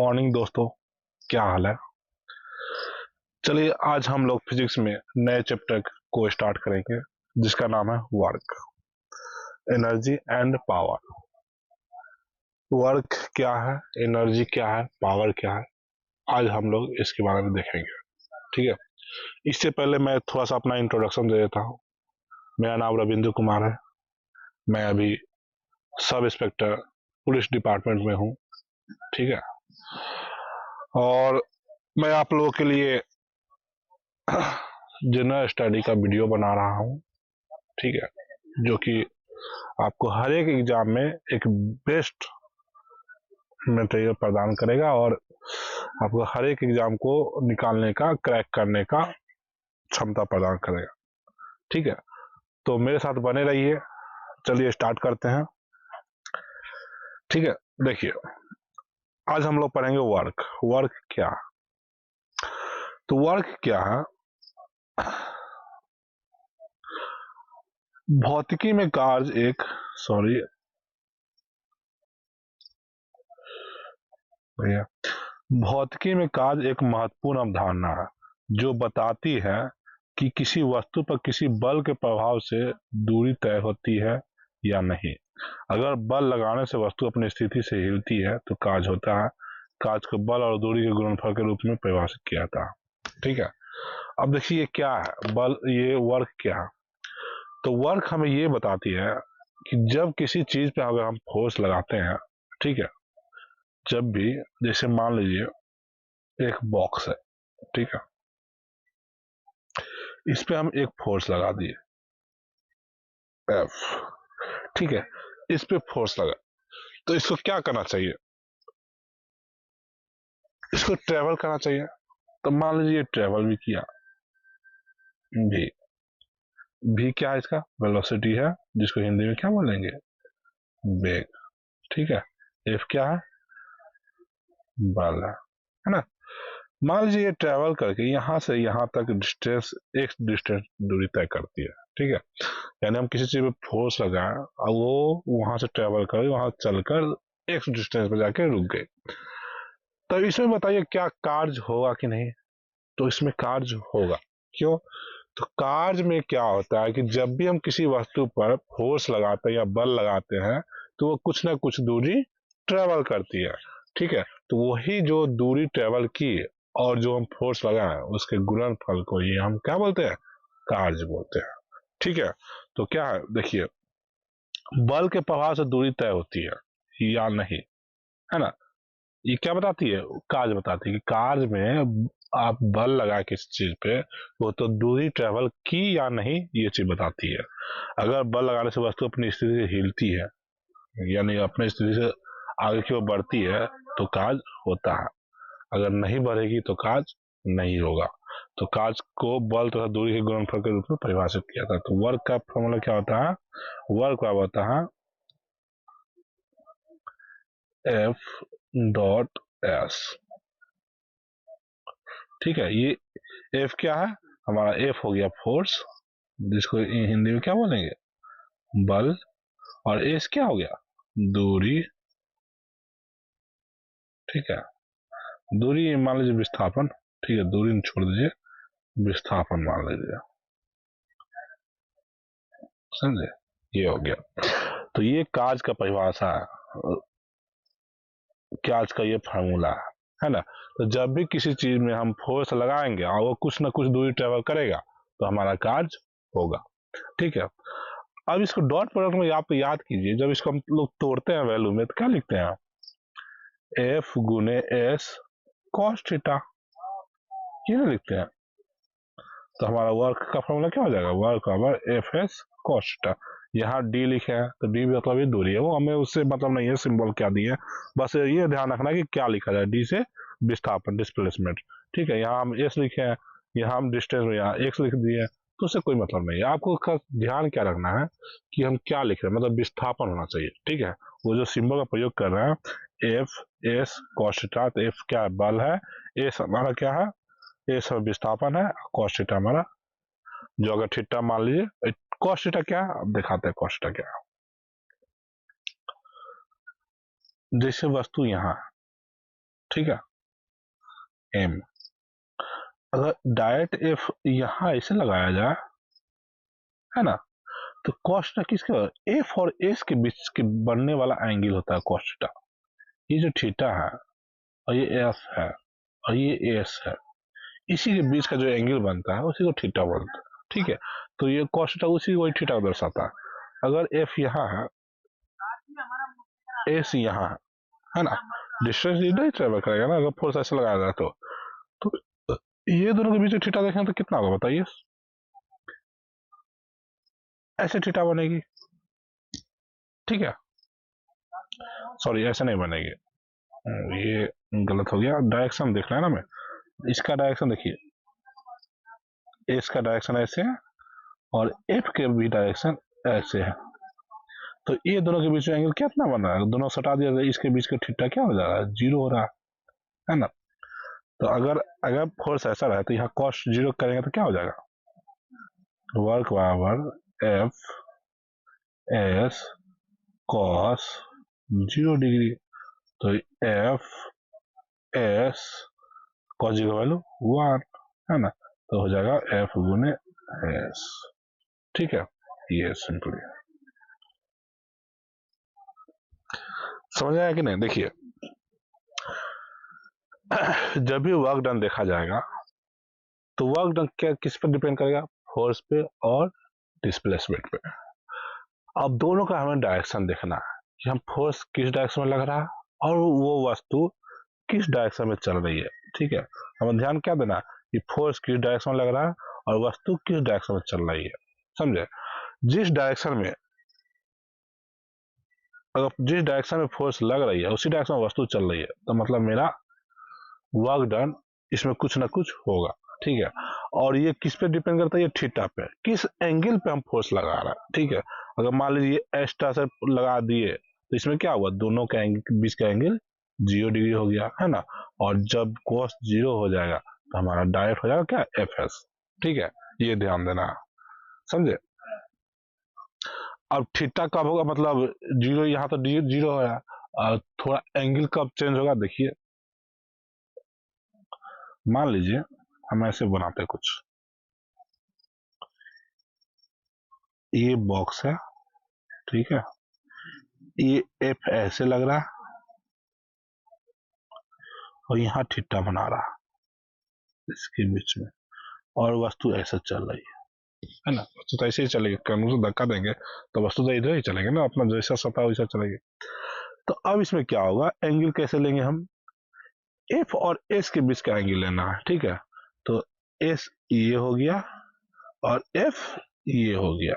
Morning दोस्तों, क्या हाल है। चलिए आज हम लोग फिजिक्स में नए चैप्टर को स्टार्ट करेंगे जिसका नाम है work, energy and power. Work क्या है, एनर्जी क्या है, पावर क्या है, आज हम लोग इसके बारे में देखेंगे। ठीक है, इससे पहले मैं थोड़ा सा अपना इंट्रोडक्शन दे देता हूँ। मेरा नाम रविंद्र कुमार है। मैं अभी सब इंस्पेक्टर पुलिस डिपार्टमेंट में हूँ। ठीक है, और मैं आप लोगों के लिए जनरल स्टडी का वीडियो बना रहा हूँ। ठीक है, जो कि आपको हर एक एग्जाम में एक बेस्ट मटेरियल प्रदान करेगा और आपको हर एक एग्जाम को निकालने का, क्रैक करने का क्षमता प्रदान करेगा। ठीक है, तो मेरे साथ बने रहिए। चलिए स्टार्ट करते हैं। ठीक है, देखिए आज हम लोग पढ़ेंगे वर्क। वर्क क्या, तो वर्क क्या है, भौतिकी में कार्य एक भैया भौतिकी में कार्य एक महत्वपूर्ण अवधारणा है जो बताती है कि किसी वस्तु पर किसी बल के प्रभाव से दूरी तय होती है या नहीं। अगर बल लगाने से वस्तु अपनी स्थिति से हिलती है तो कार्य होता है। कार्य को बल और दूरी के गुणनफल के रूप में परिभाषित किया जाता है। ठीक है, अब देखिए क्या है बल, ये वर्क क्या है। तो वर्क हमें ये बताती है कि जब किसी चीज पे अगर हम फोर्स लगाते हैं, ठीक है, जब भी, जैसे मान लीजिए एक बॉक्स है, ठीक है, इस पे हम एक फोर्स लगा दिए एफ, ठीक है, इस पे फोर्स लगा, तो इसको क्या करना चाहिए, इसको ट्रेवल करना चाहिए। तो मान लीजिए ट्रेवल भी किया, भी भी क्या है, इसका वेलोसिटी है, जिसको हिंदी में क्या बोलेंगे, वेग। ठीक है, एफ क्या है, बल है ना। मान लीजिए ये ट्रेवल करके यहाँ से यहाँ तक डिस्टेंस, एक डिस्टेंस दूरी तय करती है। ठीक है, यानी हम किसी चीज पे फोर्स लगाए और वो वहां से ट्रेवल कर, वहां चलकर एक डिस्टेंस पे जाके रुक गए। तो इसमें बताइए क्या कार्य होगा कि नहीं। तो इसमें कार्य होगा। क्यों, तो कार्य में क्या होता है कि जब भी हम किसी वस्तु पर फोर्स लगाते हैं या बल लगाते हैं तो वो कुछ ना कुछ दूरी ट्रेवल करती है। ठीक है, तो वही जो दूरी ट्रेवल की और जो हम फोर्स लगाए उसके गुणनफल को ही हम क्या बोलते हैं, कार्य बोलते हैं। ठीक है, तो क्या है देखिए, बल के प्रभाव से दूरी तय होती है या नहीं, है ना। ये क्या बताती है, कार्य बताती है कि कार्य में आप बल लगा किसी चीज पे वो तो दूरी ट्रेवल की या नहीं, ये चीज बताती है। अगर बल लगाने से वस्तु अपनी स्थिति से हिलती है यानी अपनी स्थिति से आगे की ओर बढ़ती है तो कार्य होता है। अगर नहीं बढ़ेगी तो कार्य नहीं होगा। तो कार्य को बल तथा दूरी के गुणनफल के रूप में परिभाषित किया था। तो वर्क का फॉर्मूला क्या होता है, वर्क का होता है एफ डॉट एस। ठीक है, ये एफ क्या है, हमारा एफ हो गया फोर्स, जिसको हिंदी में क्या बोलेंगे, बल, और एस क्या हो गया, दूरी। ठीक है, दूरी मान लीजिए विस्थापन। ठीक है, दूरी छोड़ दीजिए, विस्थापन मान लीजिए, समझे, ये हो गया। तो ये कार्य का परिभाषा है, कार्य का ये फार्मूला है ना। तो जब भी किसी चीज में हम फोर्स लगाएंगे और वो कुछ ना कुछ दूरी ट्रेवल करेगा तो हमारा कार्य होगा। ठीक है, अब इसको डॉट प्रोडक्ट में आप याद कीजिए, जब इसको हम लोग तोड़ते हैं वैल्यू में तो क्या लिखते हैं, एफ गुने एस कॉस थीटा, ये ना लिखते हैं। तो हमारा वर्क का फॉर्मूला क्या हो जाएगा, वर्क बराबर एफ एस कॉस थीटा। यहाँ डी लिखे हैं तो डी मतलब ये दूरी है, वो हमें उससे मतलब नहीं है सिंबल क्या दिए, बस ये ध्यान रखना कि क्या लिखा जाए, डी से विस्थापन डिस्प्लेसमेंट। ठीक है, यहाँ हम एस लिखे हैं, यहाँ हम डिस्टेंस में यहाँ एक्स लिख दिए, तो उससे कोई मतलब नहीं है। आपको ध्यान क्या रखना है कि हम क्या लिख रहे हैं, मतलब विस्थापन होना चाहिए। ठीक है, वो जो सिंबल का प्रयोग कर रहे हैं एफ एस कॉस थीटा, तो एफ क्या है, बल है, एस हमारा क्या है, ये सब विस्थापन है, कॉस थीटा हमारा, जो अगर थीटा मान लीजिए, कॉस थीटा क्या है अब दिखाते हैं, कॉस थीटा क्या है। जैसे वस्तु यहाँ ठीक है, एम। अगर डायरेक्ट एफ यहाँ ऐसे लगाया जाए, है ना, तो कॉस्ट किसका, एफ और एस के बीच के बनने वाला एंगल होता है कॉस्ट। ये जो थीटा है और ये एफ है और ये एस है, इसी के बीच का जो एंगल बनता है उसी को थीटा बोलते हैं। ठीक है, तो ये कॉस्ट उसी वही थीटा को दर्शाता है। अगर एफ यहाँ है, एस यहाँ है ना, डिस्टेंस इधर ही ट्रेवल करेगा ना अगर फोर्स ऐसे लगाया जाए तो ये दोनों के बीच थीटा देखें तो कितना होगा बताइए। ऐसे थीटा बनेगी, ठीक है, सॉरी ऐसे नहीं बनेगी, ये गलत हो गया, डायरेक्शन देखना है ना हमें। इसका डायरेक्शन देखिए, एस का डायरेक्शन ऐसे है और एफ के भी डायरेक्शन ऐसे है, तो ये दोनों के बीच में एंगल कितना बन रहा है, दोनों सटा दिया तो इसके बीच का थीटा क्या हो जा रहा है, जीरो हो रहा है ना। तो अगर अगर फोर्स ऐसा रहे तो यहाँ कॉस जीरो करेंगे तो क्या हो जाएगा, वर्क बराबर एफ एस कॉस 0 डिग्री। तो F S cos zero value 1 है ना, तो हो जाएगा एफ गुने एस। ठीक है, ये सिंपली समझ आया कि नहीं। देखिए जब भी वर्क डन देखा जाएगा तो वर्क डन क्या किस पर डिपेंड करेगा, फोर्स पे और डिस्प्लेसमेंट पे। अब दोनों का हमें डायरेक्शन देखना है कि हम फोर्स किस डायरेक्शन में लग रहा है और वो वस्तु किस डायरेक्शन में चल रही है। ठीक है, हमें ध्यान क्या देना कि फोर्स किस डायरेक्शन में लग रहा है और वस्तु किस डायरेक्शन में चल रही है, समझे। जिस डायरेक्शन में अगर जिस डायरेक्शन में फोर्स लग रही है उसी डायरेक्शन में वस्तु चल रही है तो मतलब मेरा वर्क डन इसमें कुछ ना कुछ होगा। ठीक है, और ये किस पे डिपेंड करता है, ये थीटा पे, किस एंगल पे हम फोर्स लगा रहा है। ठीक है, अगर मान लीजिए एस्टा से लगा दिए तो इसमें क्या हुआ, दोनों के बीच का एंगल 0 डिग्री हो गया है ना, और जब कॉस 0 हो जाएगा तो हमारा डायरेक्ट हो जाएगा क्या, एफ एस। ठीक है, ये ध्यान देना है, समझे। अब थीटा कब होगा, मतलब 0, यहाँ तो 0 हो रहा है, और थोड़ा एंगल कब चेंज होगा देखिए। मान लीजिए हम ऐसे बनाते कुछ, ये बॉक्स है, ठीक है, ये एफ ऐसे लग रहा है और यहाँ थीटा बना रहा है इसके बीच में, और वस्तु ऐसे चल रही है ना, वस्तु तो ऐसे ही चलेगी, कानून से धक्का देंगे तो वस्तु तो इधर ही चलेंगे ना, अपना जैसा सता वैसा चलेगी। तो अब इसमें क्या होगा, एंगल कैसे लेंगे हम, एफ और एस के बीच का एंगल लेना है। ठीक है, तो एस ये हो गया और एफ ये हो गया।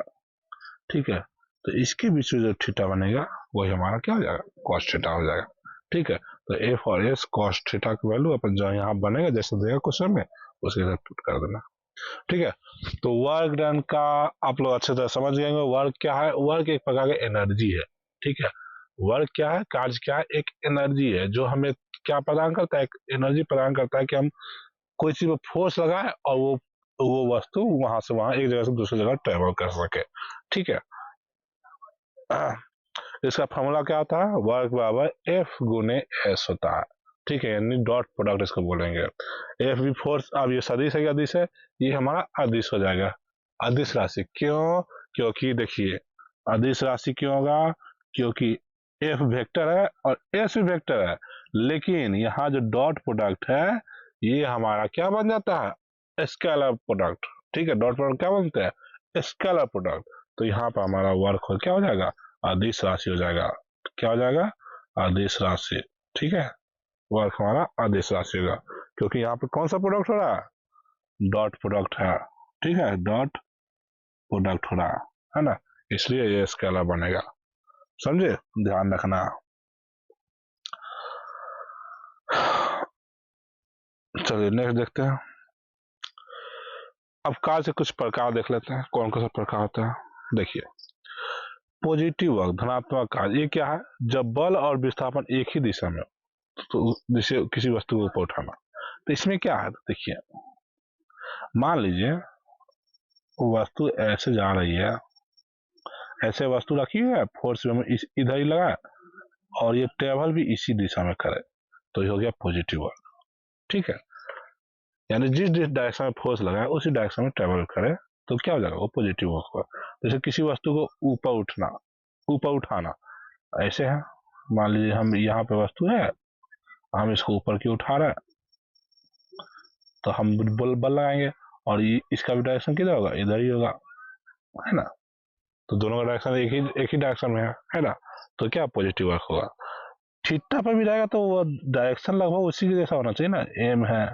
ठीक है, तो इसके बीच में जो थीटा बनेगा वही हमारा क्या हो जाएगा, कॉस थीटा हो जाएगा। ठीक है, तो एफ और एस कॉस थीटा की वैल्यू अपन जो यहाँ बनेगा जैसे देगा क्वेश्चन में उसके साथ पुट कर देना। ठीक है, तो वर्क डन का आप लोग अच्छे तरह समझ गए। वर्क क्या है, वर्क एक प्रकार का एनर्जी है। ठीक है, वर्क क्या है, कार्य क्या है, एक एनर्जी है जो हमें क्या प्रदान करता है, एक एनर्जी प्रदान करता है कि हम कोई चीज में फोर्स लगाए और वो वस्तु वहां से वहां एक जगह से दूसरी जगह ट्रेवल कर सके। ठीक है, इसका फॉर्मूला क्या होता है, वर्क बराबर एफ गुने एस होता है। ठीक है, यानी डॉट प्रोडक्ट इसको बोलेंगे। एफ भी फोर्स, अब ये सदिश है, अदिश है, ये हमारा अदिश हो जाएगा, अदिश राशि। क्यों, क्योंकि देखिए अदिश राशि क्यों होगा, क्योंकि एफ वेक्टर है और एस भी वेक्टर है, लेकिन यहाँ जो डॉट प्रोडक्ट है ये हमारा क्या बन जाता है, स्केलर प्रोडक्ट। ठीक है, डॉट प्रोडक्ट क्या बनता है, स्केलर प्रोडक्ट। तो यहाँ पर हमारा वर्क हो क्या हो जाएगा, अदिश राशि हो जाएगा। क्या हो जाएगा, अदिश राशि। ठीक है, वर्क हमारा अदिश राशि होगा, क्योंकि यहाँ पे कौन सा प्रोडक्ट हो रहा है, डॉट प्रोडक्ट है। ठीक है, डॉट प्रोडक्ट हो रहा है ना, इसलिए ये स्केलर बनेगा, समझे, ध्यान रखना। चलिए नेक्स्ट देखते हैं। अब कार से कुछ प्रकार देख लेते हैं, कौन कौन सा प्रकार होता है। देखिए पॉजिटिव वर्क, धनात्मक कार्य, ये क्या है, जब बल और विस्थापन एक ही दिशा में, तो जैसे किसी वस्तु को ऊपर उठाना, तो इसमें क्या है, तो देखिए मान लीजिए वस्तु ऐसे जा रही है, ऐसे वस्तु रखी है, फोर्स में इधर ही लगा और ये ट्रेवल भी इसी दिशा में करे, तो ये हो गया पॉजिटिव वर्क। ठीक है, यानी जिस जिस डायरेक्शन में फोर्स लगा है उसी डायरेक्शन में ट्रेवल करे तो क्या हो जाएगा, वो पॉजिटिव वर्क होगा। जैसे किसी वस्तु को ऊपर उठना, ऊपर उठाना, ऐसे है, मान लीजिए हम यहाँ पे वस्तु है, हम इसको ऊपर की उठा रहे हैं, तो हम बल लगाएंगे, और ये इसका भी डायरेक्शन किधर होगा, इधर ही होगा, है ना। तो दोनों का डायरेक्शन एक ही डायरेक्शन में है ना, तो क्या पॉजिटिव वर्क होगा। थीटा पे भी जाएगा तो वो डायरेक्शन लगभग उसी के जैसा होना चाहिए ना, एम है,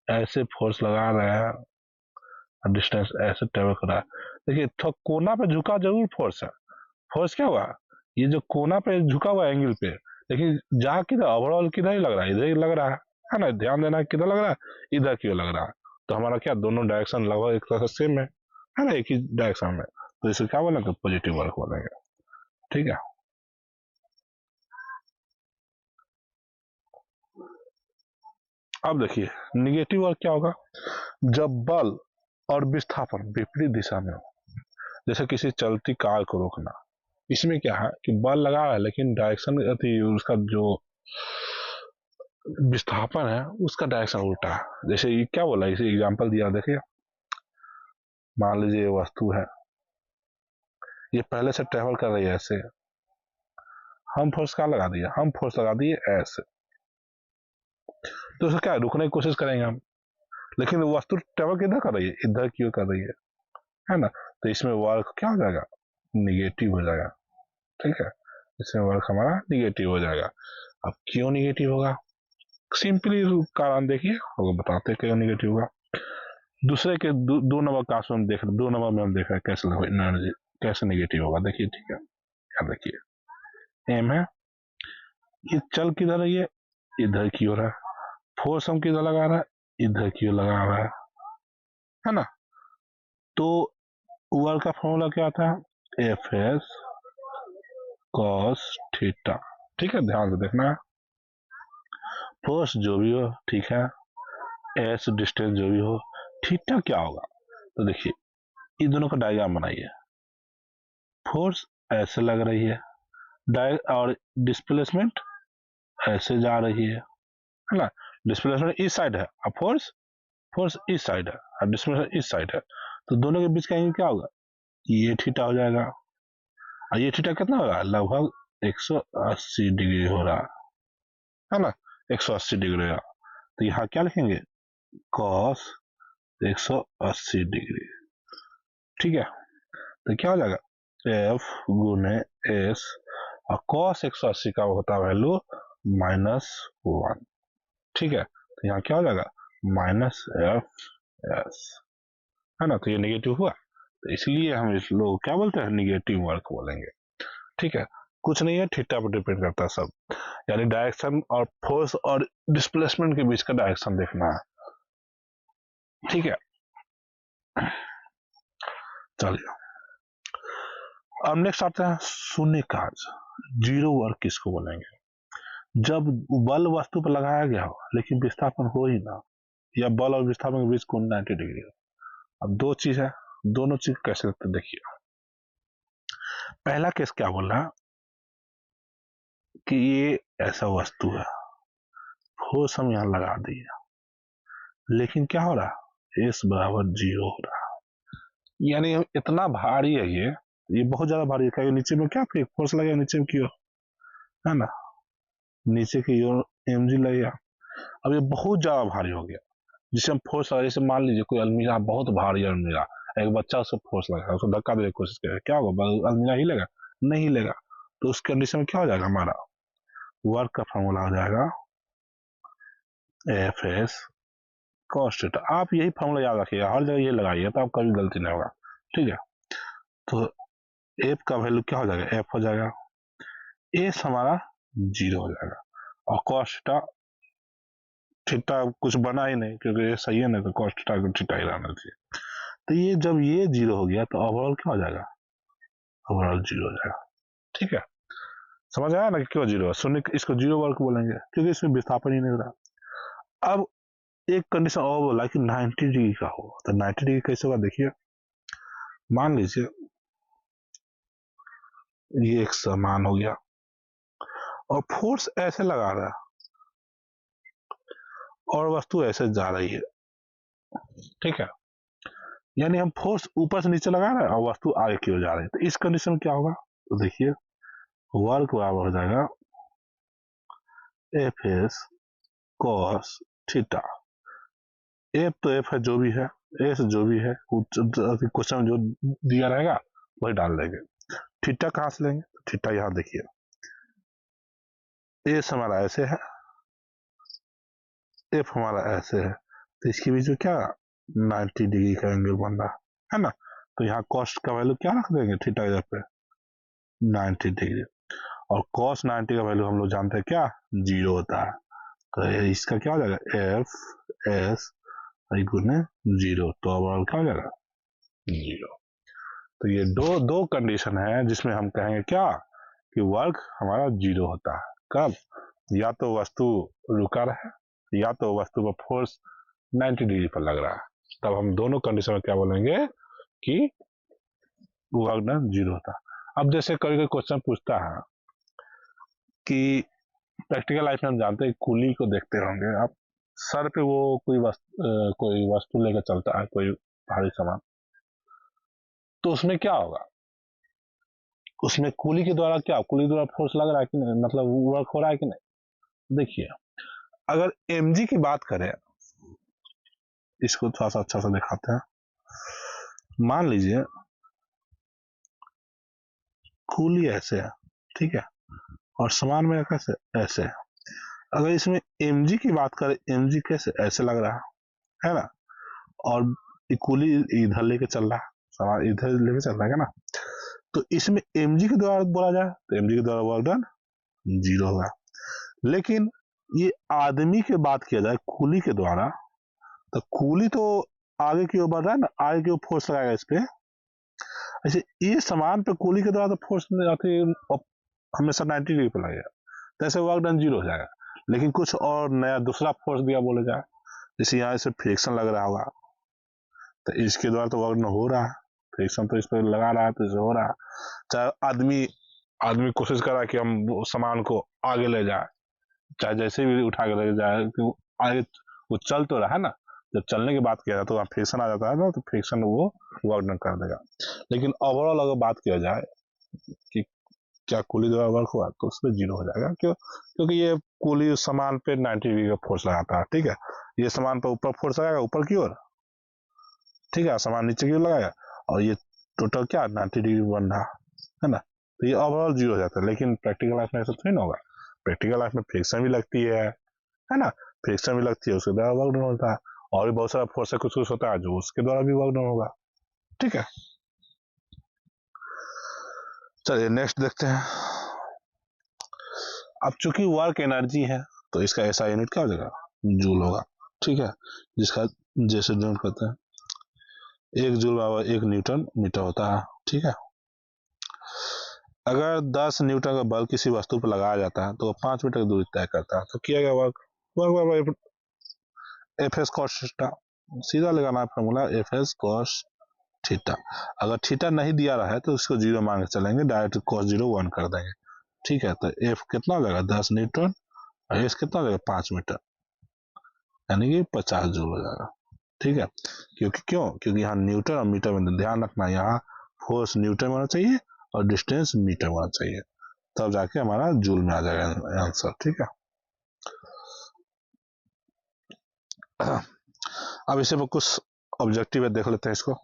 ऐसे फोर्स लगा रहे हैं, डिस्टेंस ऐसे ट्रेवल कर रहा है। देखिए थोड़ा कोना पे झुका जरूर फोर्स है, फोर्स क्या हुआ, ये जो कोना पे झुका हुआ एंगल पे, लेकिन जा किधर, ओवरऑल किधर ही लग रहा है, इधर ही लग रहा है ना। ध्यान देना किधर लग रहा है, इधर क्यों लग रहा है। तो हमारा क्या, दोनों डायरेक्शन लगभग एक तरह से सेम है ना, एक ही डायरेक्शन में, तो इसे क्या बोलेंगे, पॉजिटिव वर्क बोलेंगे। ठीक है, अब देखिए निगेटिव वर्क क्या होगा, जब बल और विस्थापन विपरीत दिशा में हो। जैसे किसी चलती कार को रोकना, इसमें क्या है कि बल लगा है लेकिन डायरेक्शन उसका जो विस्थापन है उसका डायरेक्शन उल्टा है। जैसे ये क्या बोला, इसे एग्जांपल दिया, देखिए मान लीजिए ये वस्तु है, ये पहले से ट्रेवल कर रही है ऐसे, हम फोर्स क्या लगा दिया, हम फोर्स लगा दिए ऐसे, तो उसको क्या रुकने की कोशिश करेंगे हम, लेकिन वस्तु ट्रेवल किधर कर रही है, इधर क्यों कर रही है ना। तो इसमें वर्क क्या हो जाएगा, निगेटिव हो जाएगा। ठीक है, इसमें वर्क हमारा निगेटिव हो जाएगा। अब क्यों निगेटिव होगा, सिंपली कारण देखिए, बताते क्यों निगेटिव होगा। दूसरे के दो नंबर का हम देख रहे, 2 नंबर में हम देख रहे हैं कैसे एनर्जी कैसे निगेटिव होगा। देखिए ठीक है, याद रखिए, एम है, ये चल किधर रही है, इधर की हो रहा है, फोर्स हम किधर लगा रहा है, इधर की लगा रहा है ना। तो वर्क का फॉर्मूला क्या आता है, एफ एस कॉस थीटा। ठीक है, ध्यान से देखना है, फोर्स जो भी हो, ठीक है, एस डिस्टेंस जो भी हो, थीटा क्या होगा। तो देखिए इन दोनों का डायग्राम बनाइए, फोर्स ऐसे लग रही है, और डिस्प्लेसमेंट ऐसे जा रही है ना। डिस्प्लेसमेंट इस साइड है और फोर्स फोर्स इस साइड है और डिस्प्लेसमेंट इस साइड है, तो दोनों के बीच का एंगल क्या होगा, ये थीटा हो जाएगा। और ये थीटा कितना होगा, लगभग 180 डिग्री हो रहा है ना, 180 डिग्री होगा। तो यहाँ क्या लिखेंगे, कॉस 180 डिग्री। ठीक है, तो क्या हो जाएगा, एफ गुने एस, और कॉस 180 का होता है वैल्यू -1। ठीक है, तो यहाँ क्या हो जाएगा, -एफ एस, है ना। तो ये निगेटिव हुआ, तो इसलिए हम इस लोग क्या बोलते हैं, निगेटिव वर्क बोलेंगे। ठीक है, कुछ नहीं है, थीटा पर डिपेंड करता है सब, यानी डायरेक्शन और फोर्स और डिस्प्लेसमेंट के बीच का डायरेक्शन देखना है। ठीक है, चलिए अब नेक्स्ट आते हैं शून्य कार्य, जीरो वर्क किसको बोलेंगे। जब बल वस्तु पर लगाया गया हो लेकिन विस्थापन हो ही ना, या बल और विस्थापन के बीच कोण 90 डिग्री हो। अब दो चीज है, दोनों चीज कैसे लगते देखिए। पहला केस क्या बोल रहा है कि ये ऐसा वस्तु है, फोर्स हम यहाँ लगा दिए, लेकिन क्या हो रहा है, एस बराबर 0 हो रहा है, यानी इतना भारी है ये बहुत ज्यादा भारी है। नीचे में क्या फोर्स लगेगा, नीचे में क्यों, है ना, नीचे की ओर एम जी लगेगा। अब ये बहुत ज्यादा भारी हो गया, जिसे हम फोर्स लगा, जैसे मान लीजिए कोई अलमीरा बहुत भारी अलमीरा, एक बच्चा उसको फोर्स लगा, उसको धक्का देने की कोशिश करेगा, क्या होगा, अलमीरा हिलेगा, नहीं हिलेगा। तो उस कंडीशन में क्या हो जाएगा, हमारा वर्क का फॉर्मूला हो जाएगा एफ एस कॉस थीटा। आप यही फॉर्मूला याद रखिएगा, हर जगह ये लगाइए तो आप कभी गलती नहीं होगा। ठीक है, तो एफ का वैल्यू क्या हो जाएगा, एफ हो जाएगा, एस हमारा 0 हो जाएगा, और कॉस थीटा, थीटा कुछ बना ही नहीं क्योंकि ये सही है ना, तो कॉस थीटा को थीटा ही रहना चाहिए। तो ये जब ये 0 हो गया तो ओवरऑल क्या हो जाएगा, ओवरऑल 0 हो जाएगा। ठीक है, समझ आया ना कि क्यों 0 है, शून्य इसको 0 वर्क बोलेंगे क्योंकि इसमें विस्थापन ही नहीं हो रहा। अब एक कंडीशन और बोला कि 90 डिग्री का हो, तो 90 डिग्री कैसे होगा, देखिए मान लीजिए ये एक समान हो गया और फोर्स ऐसे लगा रहा है, और वस्तु ऐसे जा रही है, ठीक है, यानी हम फोर्स ऊपर से नीचे लगा रहे हैं और वस्तु आगे की ओर जा रही है, तो इस कंडीशन में क्या होगा, तो देखिए वर्क बराबर हो जाएगा F S cos theta. F तो एफ है जो भी है, एस जो भी है क्वेश्चन में जो दिया रहेगा वही डाल देंगे। थीटा कहाँ से लेंगे, थीटा यहाँ देखिए, एस हमारा ऐसे है, एफ हमारा ऐसे है, तो इसके बीच में क्या 90 डिग्री का एंगल बन रहा है ना, तो यहाँ कॉस्ट का वैल्यू क्या रख देंगे थीटा इधर पे 90 डिग्री, और कॉस 90 का वैल्यू हम लोग जानते हैं क्या 0 होता है, तो इसका क्या हो जाएगा एफ एस गुने 0, तो अब क्या हो जाएगा 0। तो ये दो कंडीशन है जिसमें हम कहेंगे क्या कि वर्क हमारा 0 होता है, कब, या तो वस्तु रुका रहे या तो वस्तु पर फोर्स 90 डिग्री पर लग रहा है, तब हम दोनों कंडीशन में क्या बोलेंगे कि वर्क डन 0 होता है। अब जैसे कभी कोई क्वेश्चन पूछता है कि प्रैक्टिकल लाइफ में हम जानते हैं कूली को देखते होंगे आप, सर पे वो कोई वस्तु लेकर चलता है, कोई भारी सामान, तो उसमें क्या होगा, उसमें कूली के द्वारा क्या, कूली द्वारा फोर्स लग रहा है कि नहीं, मतलब वर्क हो रहा है कि नहीं। देखिए अगर mg की बात करें, इसको थोड़ा सा अच्छा सा दिखाते हैं, मान लीजिए कूली ऐसे है, ठीक है, और समान में कैसे ऐसे है, अगर इसमें mg की बात करें, mg कैसे ऐसे लग रहा है ना, और कूली इधर लेके चल रहा है, समान इधर लेके चल रहा है ना, तो इसमें mg के द्वारा बोला जाए तो mg के द्वारा वर्क डन 0 होगा। लेकिन ये आदमी की बात किया जाए कूली के द्वारा, तो कूली तो आगे की ओर बढ़ रहा है ना, आगे की ओर फोर्स लगाएगा इस पे, ऐसे ये सामान पे कूली के द्वारा तो फोर्स हमेशा 90 डिग्री पे लगेगा, तो ऐसे वर्क डन 0 हो जाएगा। लेकिन कुछ और नया दूसरा फोर्स दिया बोले जाए, जैसे यहाँ इसे फ्रिक्शन लग रहा होगा, तो इसके द्वारा तो वर्क डन हो रहा है, फ्रिक्शन तो इस पर लगा रहा है तो इसे हो रहा है, चाहे आदमी कोशिश कर रहा है कि हम सामान को आगे ले जाए, चाहे जैसे भी उठा के ले जाए, आगे वो चल तो रहा है ना, जब चलने की बात किया जाए तो वहाँ फ्रिक्शन आ जाता है ना, तो फ्रिक्शन वो वर्क डन कर देगा। लेकिन ओवरऑल अगर बात किया जाए कि क्या कूली द्वारा वर्क हुआ, तो उसमें 0 हो जाएगा, क्योंकि ये कूली सामान पे 90 डिग्री का फोर्स लगाता है, ठीक है, ये सामान पे ऊपर फोर्स लगाएगा ऊपर की ओर, ठीक है, सामान नीचे की ओर लगाएगा, और ये टोटल क्या 90 डिग्री बन रहा है ना, तो ये ओवरऑल 0 हो जाता है। लेकिन प्रैक्टिकल लाइफ में ऐसा थोड़ी ना होगा, प्रैक्टिकल लाइफ में फ्रिक्शन भी लगती है ना, फ्रिक्शन भी लगती है, उसके द्वारा वर्क डन होता है, और भी बहुत सारा फोर्स कुछ होता है जो उसके द्वारा भी वर्क डन होगा, ठीक है। चलिए नेक्स्ट देखते हैं। अब चूंकि वर्क एनर्जी है तो इसका ऐसा यूनिट क्या हो जाएगा जूल होगा, ठीक है, जिसका जैसे डिनोट करते हैं 1 जूल बराबर 1 न्यूटन मीटर होता है, ठीक है। अगर 10 न्यूटन का बल किसी वस्तु पर लगाया जाता है तो 5 मीटर की दूरी तय करता है, तो किया गया वर्क बराबर एफ एस कॉस थीटा, सीधा लगाना है formula F S cos theta. अगर थीटा नहीं दिया रहा है तो उसको 0 मान के चलेंगे, डायरेक्ट कॉस 0 1 कर देंगे, ठीक है। तो एफ कितना हो जाएगा 10 न्यूटन और एस कितना हो जाएगा 5 मीटर, यानी कि 50 जूल हो जाएगा, ठीक है। क्योंकि यहाँ न्यूटन और मीटर में ध्यान रखना, यहाँ फोर्स न्यूटन में होना चाहिए और डिस्टेंस मीटर में होना चाहिए, तब जाके हमारा जूल में आ जाएगा आंसर, ठीक है। अब इसे में कुछ ऑब्जेक्टिव है, देख लेते हैं इसको।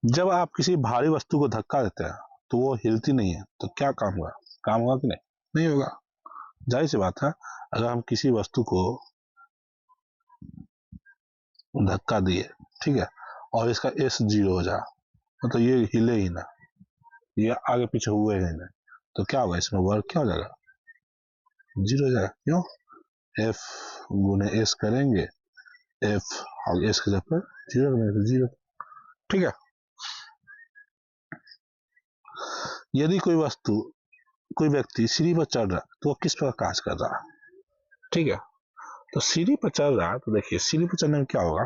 जब आप किसी भारी वस्तु को धक्का देते हैं तो वो हिलती नहीं है, तो क्या काम होगा कि नहीं होगा, जाहिर सी बात है। अगर हम किसी वस्तु को धक्का दिए, ठीक है, और इसका एस 0 हो जाए, मतलब ये हिले ही ना, ये आगे पीछे हुए ही नहीं, तो क्या होगा, इसमें वर्क क्या हो जाएगा 0 हो जाएगा। क्यों, एफ गुने एस करेंगे, एफ और एस के जगह पर 0, ठीक है। यदि कोई व्यक्ति सीढ़ी पर चढ़ रहा है तो वो किस प्रकार कार्य कर रहा है, ठीक है। तो सीढ़ी पर चढ़ रहा है, तो देखिए सीढ़ी पर चढ़ने में क्या होगा,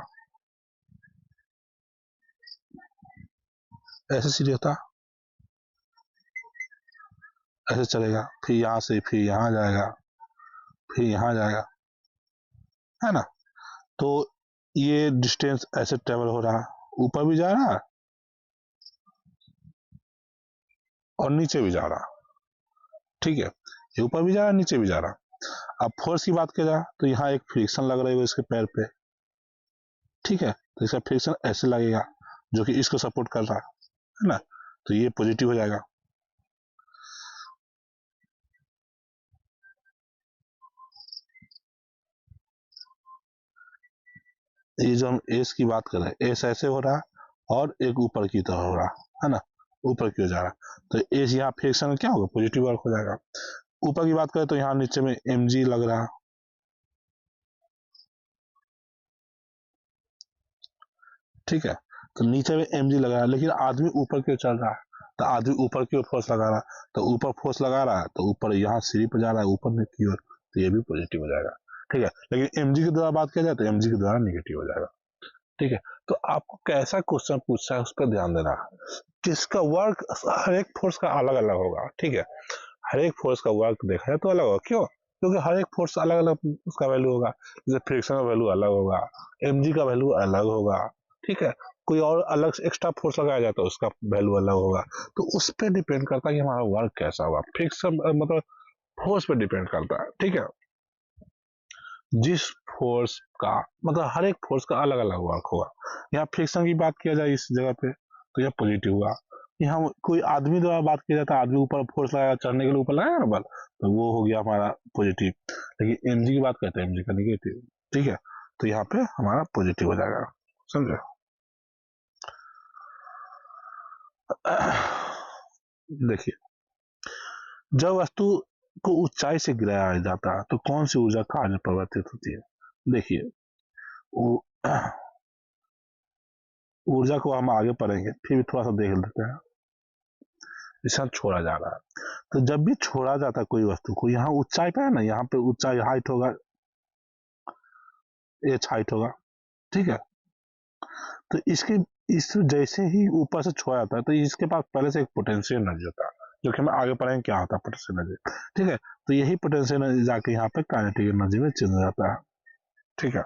ऐसे सीढ़ी होता है, ऐसे चलेगा, फिर यहाँ से फिर यहाँ जाएगा, फिर यहाँ जाएगा, है ना, तो ये डिस्टेंस ऐसे ट्रेवल हो रहा है, ऊपर भी जा रहा है और नीचे भी जा रहा। ठीक है, ये ऊपर भी जा रहा है, नीचे भी जा रहा। अब फोर्स की बात किया जाए तो यहाँ एक फ्रिक्शन लग रही है इसके पैर पे। ठीक है, तो इसका फ्रिक्शन ऐसे लगेगा जो कि इसको सपोर्ट कर रहा है ना, तो ये पॉजिटिव हो जाएगा। ये जो हम एस की बात कर रहे हैं, एस ऐसे हो रहा है और एक ऊपर की तरफ हो रहा है ना, ऊपर की ओर जा रहा है, तो एस यहाँ फ्रिक्शन में क्या होगा, पॉजिटिव वर्क हो जाएगा। ऊपर की बात करें तो यहाँ नीचे में एम लग रहा है। ठीक है, तो नीचे में एम लग रहा है, लेकिन आदमी ऊपर की ओर चल रहा है, तो आदमी ऊपर की ओर फोर्स लगा रहा है, तो ऊपर फोर्स लगा रहा है तो ऊपर यहाँ सीढ़ी पर जा रहा है ऊपर में की ओर, तो ये भी पॉजिटिव हो जाएगा। ठीक है, लेकिन एम के द्वारा बात किया जाए तो एम के द्वारा निगेटिव हो जाएगा। ठीक है, तो आपको कैसा क्वेश्चन पूछा है उस पर ध्यान देना है। जिसका वर्क हर एक फोर्स का अलग अलग होगा। ठीक है, हर एक फोर्स का वर्क देखा जाए तो अलग होगा। क्यों? क्योंकि हर एक फोर्स अलग अलग उसका वैल्यू होगा। जैसे फ्रिक्शन का वैल्यू अलग होगा, एम का वैल्यू अलग होगा। ठीक है, कोई और अलग से एक्स्ट्रा फोर्स लगाया जाता है उसका वैल्यू अलग होगा। तो उस पर डिपेंड करता है कि हमारा वर्क कैसा होगा। फ्रिक्शन मतलब फोर्स पे डिपेंड करता है। ठीक है, जिस फोर्स का मतलब हर एक फोर्स का अलग अलग वर्क होगा। यहाँ फ्रिक्शन की बात किया जाए इस जगह पे तो यह पॉजिटिव हुआ। यहाँ कोई आदमी द्वारा बात किया जाता है, आदमी ऊपर फोर्स लगाया, चढ़ने के लिए ऊपर लगाया ना बल, तो वो हो गया हमारा पॉजिटिव। लेकिन एमजी की बात करते हैं, एमजी का निगेटिव। ठीक है, तो यहाँ पे हमारा पॉजिटिव हो जाएगा। समझे? देखिए, जब वस्तु को ऊंचाई से गिराया जाता है तो कौन सी ऊर्जा कार्य में परिवर्तित होती है? देखिए, ऊर्जा को हम आगे पढ़ेंगे, फिर भी थोड़ा सा देख लेते हैं। इसे छोड़ा जा रहा है, तो जब भी छोड़ा जाता है कोई वस्तु को, यहाँ ऊंचाई पे है ना, यहाँ पे ऊंचाई हाइट होगा, एच हाइट होगा। ठीक है, तो इसके इस जैसे ही ऊपर से छोड़ा जाता है तो इसके पास पहले से एक पोटेंशियल एनर्जी होता है, जो कि हम आगे पढ़ेंगे क्या होता है पोटेंशियल एनर्जी। ठीक है, तो यही पोटेंशियल एनर्जी जाके यहाँ पे काइनेटिक एनर्जी में चेंज हो जाता है। ठीक है,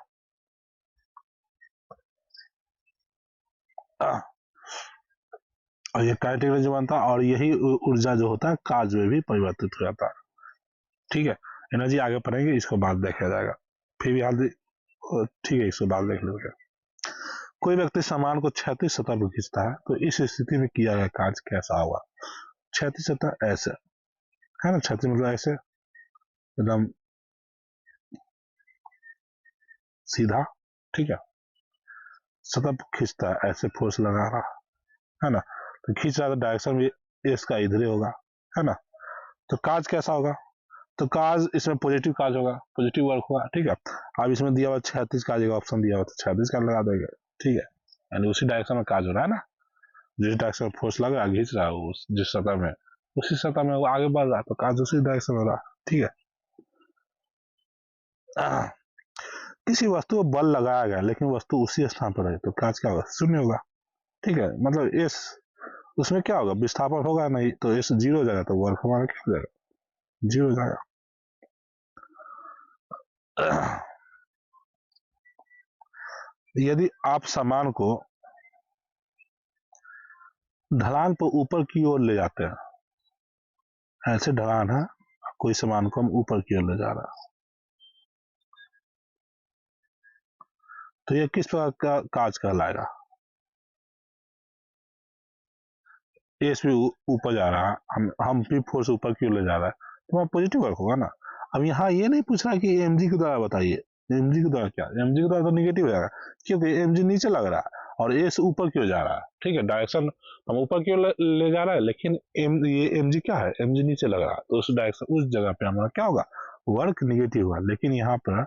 और ये काइनेटिक एनर्जी बनता है और यही ऊर्जा जो होता है कार्य में भी परिवर्तित हो जाता है। ठीक है, एनर्जी आगे पढ़ेंगे, इसको बाद देखा जाएगा। फिर भी हाल ठीक है, इसको बाद देख लेंगे। कोई व्यक्ति सामान को क्षैतिज सतह पर खींचता है तो इस स्थिति में किया गया कार्य कैसा होगा? क्षैतिज सतह ऐसे है ना, क्षैतिज मतलब ऐसे एकदम सीधा। ठीक है, सतह पर खींचता है, ऐसे फोर्स लगा रहा है ना, तो खींच रहा था, डायरेक्शन भी इसका इधर ही होगा, है ना। तो कार्य कैसा होगा? तो कार्य इसमें पॉजिटिव कार्य होगा, पॉजिटिव वर्क होगा। ठीक है, अब इसमें दिया हुआ क्षैतिज कार्य का ऑप्शन दिया हुआ, तो क्षैतिज कार्य लगा देंगे। ठीक है, यानी उसी डायरेक्शन में कार्य हो रहा है ना, जिस डायरेक्शन में फोर्स लग रहा है, खींच रहा है उस जिस सतह में, उसी सतह में वो आगे बढ़ रहा है, तो कार्य उसी डायरेक्शन में हो रहा है। ठीक है, किसी वस्तु को बल लगाया गया लेकिन वस्तु उसी स्थान पर है तो कार्य क्या होगा? शून्य होगा। ठीक है, मतलब एस उसमें क्या होगा? विस्थापन होगा नहीं, तो एस जीरो हो जाएगा, तो वर्क हमारा क्या हो जाएगा? जीरो हो जाएगा। यदि आप सामान को ढलान पर ऊपर की ओर ले जाते हैं, ऐसे ढलान है, कोई सामान को हम ऊपर की ओर ले जा रहा है, तो यह किस प्रकार का कार्य कहलाएगा? एस भी ऊपर जा रहा है, हम भी फोर्स ऊपर की ओर ले जा रहा है, तो वहाँ पॉजिटिव वर्क होगा ना। अब यहाँ ये नहीं पूछ रहा कि एमजी के द्वारा बताइए, एमजी के द्वारा क्या, एमजी के द्वारा तो निगेटिव हो जाएगा, क्योंकि एमजी नीचे लग रहा है और एस ऊपर की ओर जा रहा है। ठीक है, डायरेक्शन हम ऊपर की ओर ले जा रहा है, लेकिन ये एमजी क्या है, एमजी नीचे लग रहा है, तो उस डायरेक्शन उस जगह पे हमारा क्या होगा? वर्क निगेटिव होगा। लेकिन यहाँ पर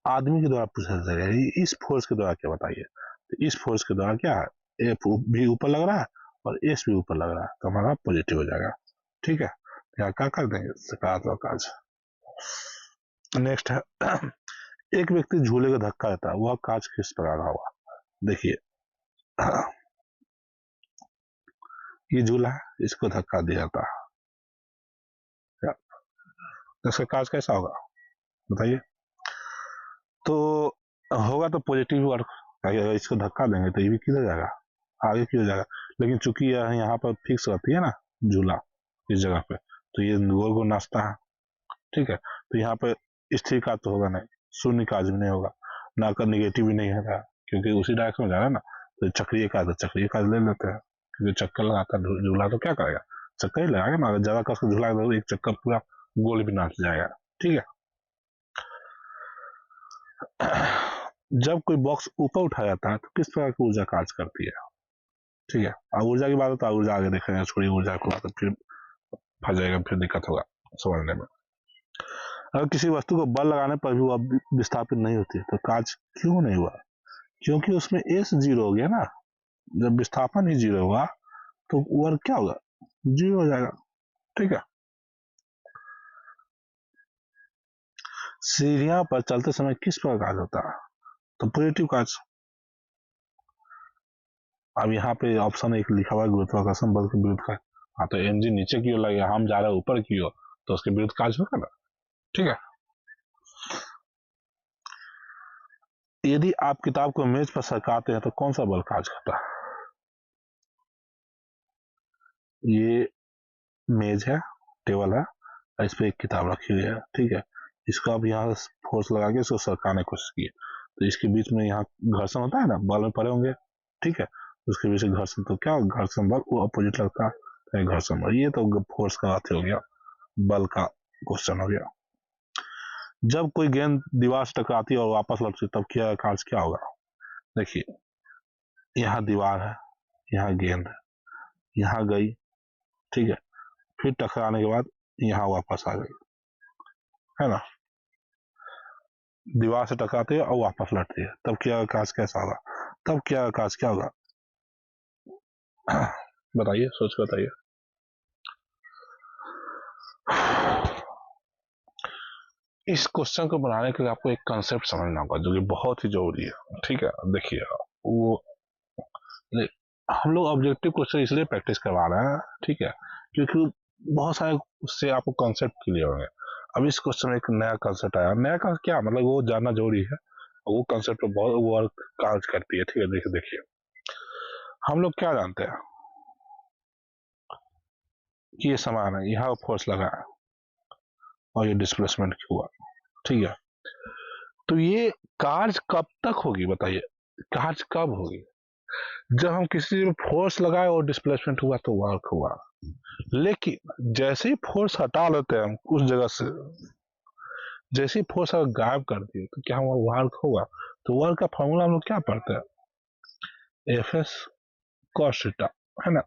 आदमी के द्वारा पूछा जाएगा इस फोर्स के द्वारा क्या बताइए, तो इस फोर्स के द्वारा क्या है, एफ भी ऊपर लग रहा है और एस भी ऊपर लग रहा है, तो हमारा पॉजिटिव हो जाएगा। ठीक है, यहाँ क्या कर देंगे, सकारात्मक कार्य। नेक्स्ट है एक व्यक्ति झूले का धक्का देता है, वह कार्य किस प्रकार का होगा? देखिए, ये झूला है, इसको धक्का दिया जाता है, इसका कार्य कैसा होगा बताइए? तो होगा तो पॉजिटिव वर्क, अगर इसको धक्का देंगे तो ये भी किधर जाएगा, आगे किधर जाएगा। लेकिन चूंकि यह यहाँ पर फिक्स रहती है ना झूला इस जगह पे, तो ये गोल गोल नाचता है, ठीक है। तो यहाँ पे स्थिर का तो होगा नहीं, शून्य का भी नहीं होगा, ना का निगेटिव भी नहीं है, क्योंकि उसी डायरेक्शन में जा रहा है ना। तो चक्रीय का तो चक्रीय का ले लेते हैं, क्योंकि चक्कर लगाता है झूला तो क्या करेगा, चक्कर ही लगाएगा ना। अगर ज्यादा कस के झूला तो एक चक्कर पूरा गोल भी नाच जाएगा, ठीक है। जब कोई बॉक्स ऊपर उठाया जाता है तो किस प्रकार की ऊर्जा कार्य करती है, ठीक है। अब ऊर्जा की बात होता है, ऊर्जा आगे देखेंगे, छोड़िए ऊर्जा को, तो फिर फंस जाएगा, फिर दिक्कत होगा समझने में। अगर किसी वस्तु को बल लगाने पर भी वह विस्थापित नहीं होती तो कार्य क्यों नहीं हुआ, क्योंकि उसमें एस जीरो हो गया ना। जब विस्थापन ही जीरो हुआ तो वर्क क्या होगा, जीरो हो जाएगा, ठीक है। सीढ़ियां पर चलते समय किस प्रकार कार्य होता है, तो पॉजिटिव कार्य। अब यहाँ पे ऑप्शन एक लिखा हुआ है गुरुत्वाकर्षण बल के विरुद्ध कार्य। हाँ, तो इंजन नीचे की ओर लगे, हम जा रहे हैं ऊपर की ओर, तो उसके विरुद्ध कार्य होगा ना, ठीक है। यदि आप किताब को मेज पर सरकाते हैं तो कौन सा बल कार्य करता है, ये मेज है, टेबल है, इस पे एक किताब रखी हुई है, ठीक है। इसको आप यहाँ फोर्स लगा के इसको सरकाने की कोशिश की, तो इसके बीच में यहाँ घर्षण होता है ना, बल में पड़े होंगे, ठीक है। उसके बीच में घर्षण, तो क्या घर्षण बल वो अपोजिट लगता है, घर्षण बल। ये तो फोर्स का अर्थ हो गया, बल का क्वेश्चन हो गया। जब कोई गेंद दीवार से टकराती है और वापस लौटती तब क्या कार्य क्या होगा, देखिए यहाँ दीवार है, यहाँ गेंद है, यहाँ गई, ठीक है, फिर टकराने के बाद यहाँ वापस आ गई, है ना। दीवार से टकराती है और वापस लौटती है, तब क्या कार्य कैसा होगा, तब क्या कार्य क्या होगा, बताइए, सोच कर बताइए। इस क्वेश्चन को बनाने के लिए आपको एक कंसेप्ट समझना होगा जो कि बहुत ही जरूरी है, ठीक है। देखिए वो हम लोग ऑब्जेक्टिव क्वेश्चन इसलिए प्रैक्टिस करवा रहे हैं, ठीक है, क्योंकि बहुत सारे उससे आपको कॉन्सेप्ट क्लियर होंगे। अब इस क्वेश्चन में एक नया कॉन्सेप्ट आया, नया का क्या मतलब, वो जानना जरूरी है, वो कॉन्सेप्ट बहुत वर्क कार्य करती है, ठीक है। देखिए देखिए हम लोग क्या जानते हैं कि ये समान है, यहाँ फोर्स लगा है और ये डिस्प्लेसमेंट हुआ, ठीक है। तो ये कार्य कब तक होगी बताइए, कार्य कब होगी, जब हम किसी में फोर्स लगाए और डिस्प्लेसमेंट हुआ तो वर्क हुआ। लेकिन जैसे ही फोर्स हटा लेते हैं हम उस जगह से, जैसे ही फोर्स अगर गायब कर दिए तो क्या हुआ, वर्क होगा। तो वर्क का फॉर्मूला हम लोग क्या पढ़ते हैं, एफ एस कॉस थीटा, है ना,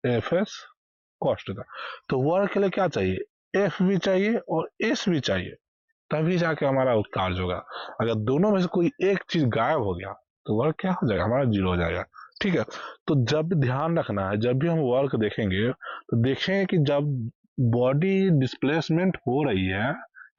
एफ एस कॉस थीटा। तो वर्क के लिए क्या चाहिए, एफ भी चाहिए और एस भी चाहिए, तभी जाके हमारा कार्य होगा। अगर दोनों में से कोई एक चीज गायब हो गया तो वर्क क्या हो जाएगा, हमारा जीरो हो जाएगा, ठीक है। तो जब भी ध्यान रखना है, जब भी हम वर्क देखेंगे तो देखेंगे कि जब बॉडी डिस्प्लेसमेंट हो रही है,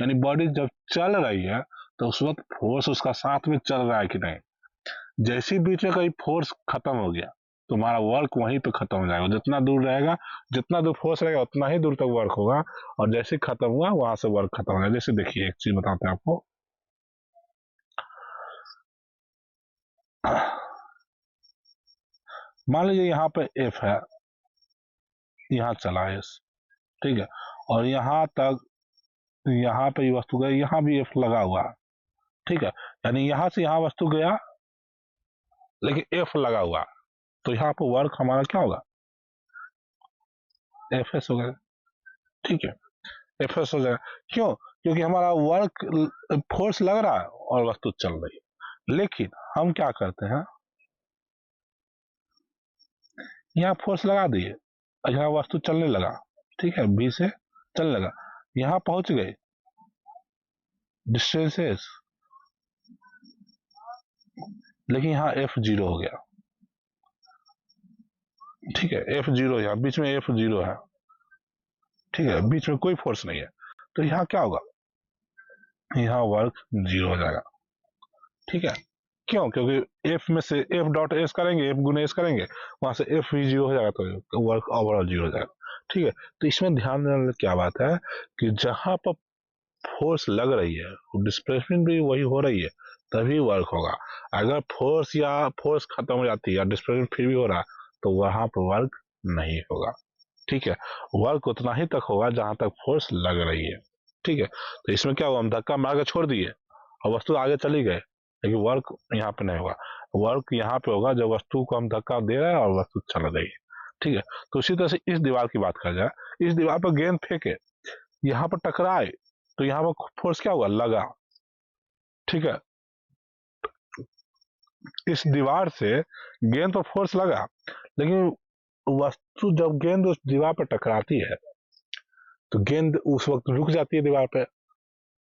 यानी बॉडी जब चल रही है, तो उस वक्त फोर्स उसका साथ में चल रहा है कि नहीं। जैसे ही बीच में कहीं फोर्स खत्म हो गया तो हमारा वर्क वहीं पे खत्म हो जाएगा, जितना दूर रहेगा, जितना दूर फोर्स रहेगा उतना ही दूर तक वर्क होगा, और जैसे खत्म हुआ वहां से वर्क खत्म हो गया। जैसे देखिए एक चीज बताते हैं आपको, मान लीजिए यहाँ पे एफ है, यहाँ चला एस, ठीक है, और यहाँ तक, यहाँ पे वस्तु गई, यहाँ भी एफ लगा हुआ है, ठीक है। यानी यहाँ से यहाँ वस्तु गया लेकिन एफ लगा हुआ, तो यहाँ पे वर्क हमारा क्या होगा, एफ एस हो गया, ठीक है, एफ एस हो जाएगा। क्यों, क्योंकि हमारा वर्क फोर्स लग रहा है और वस्तु चल रही है। लेकिन हम क्या करते हैं, यहाँ फोर्स लगा दिए, यहाँ वस्तु चलने लगा, ठीक है, बी से चलने लगा, यहाँ पहुंच गए, डिस्टेंसेस, लेकिन यहाँ एफ जीरो हो गया, ठीक है, एफ जीरो, यहाँ बीच में एफ जीरो है, ठीक है, बीच में कोई फोर्स नहीं है, तो यहाँ क्या होगा, यहाँ वर्क जीरो हो जाएगा, ठीक है। क्यों, क्योंकि एफ में से एफ डॉट एस करेंगे, एफ गुने एस करेंगे, वहां से एफ भी जीरो हो जाएगा, तो वर्क ओवरऑल जीरो हो जाएगा, ठीक है। तो इसमें ध्यान देने वाली क्या बात है कि जहां पर फोर्स लग रही है डिस्प्लेसमेंट भी वही हो रही है, तभी वर्क होगा। अगर फोर्स या फोर्स खत्म हो जाती है या डिस्प्लेसमेंट फिर भी हो रहा है तो वहां पर वर्क नहीं होगा। ठीक है, वर्क उतना ही तक होगा जहां तक फोर्स लग रही है। ठीक है, तो इसमें क्या हुआ, हम धक्का मार के छोड़ दिए और वस्तु आगे चली गए, लेकिन वर्क यहाँ पे नहीं होगा। वर्क यहाँ पे होगा जब वस्तु को हम धक्का दे रहे हैं और वस्तु चल रही है। ठीक है, तो उसी तरह से इस दीवार की बात कर जाए, इस दीवार पर गेंद फेंके, यहाँ पर टकराए तो यहाँ पर फोर्स क्या हुआ, लगा। ठीक है, इस दीवार से गेंद पर फोर्स लगा, लेकिन वस्तु जब गेंद उस दीवार पर टकराती है तो गेंद उस वक्त रुक जाती है दीवार पे,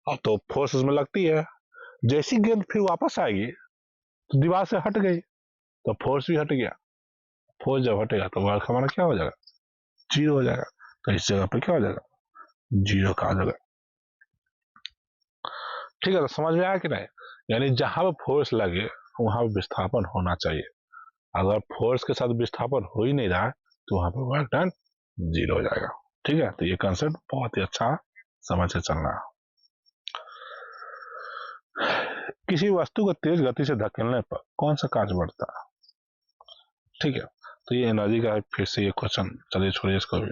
और तो फोर्स उसमें लगती है। जैसी गेंद फिर वापस आएगी तो दीवार से हट गई, तो फोर्स भी हट गया। फोर्स जब हटेगा तो वर्क हमारा क्या हो जाएगा, जीरो हो जाएगा। तो इस जगह पे क्या हो जाएगा, जीरो का आ जाएगा। ठीक है, तो समझ में आया कि नहीं? यानी जहां पर फोर्स लगे वहां पर विस्थापन होना चाहिए। अगर फोर्स के साथ विस्थापन हो ही नहीं रहा है तो वहां पर वर्क डन जीरो हो जाएगा। ठीक है, तो ये कंसेप्ट बहुत ही अच्छा समझ के चलना है। किसी वस्तु को तेज गति से धकेलने पर कौन सा कार्य बढ़ता है? ठीक है, तो ये एनर्जी का फिर से ये क्वेश्चन, चलिए छोड़िए इसको भी।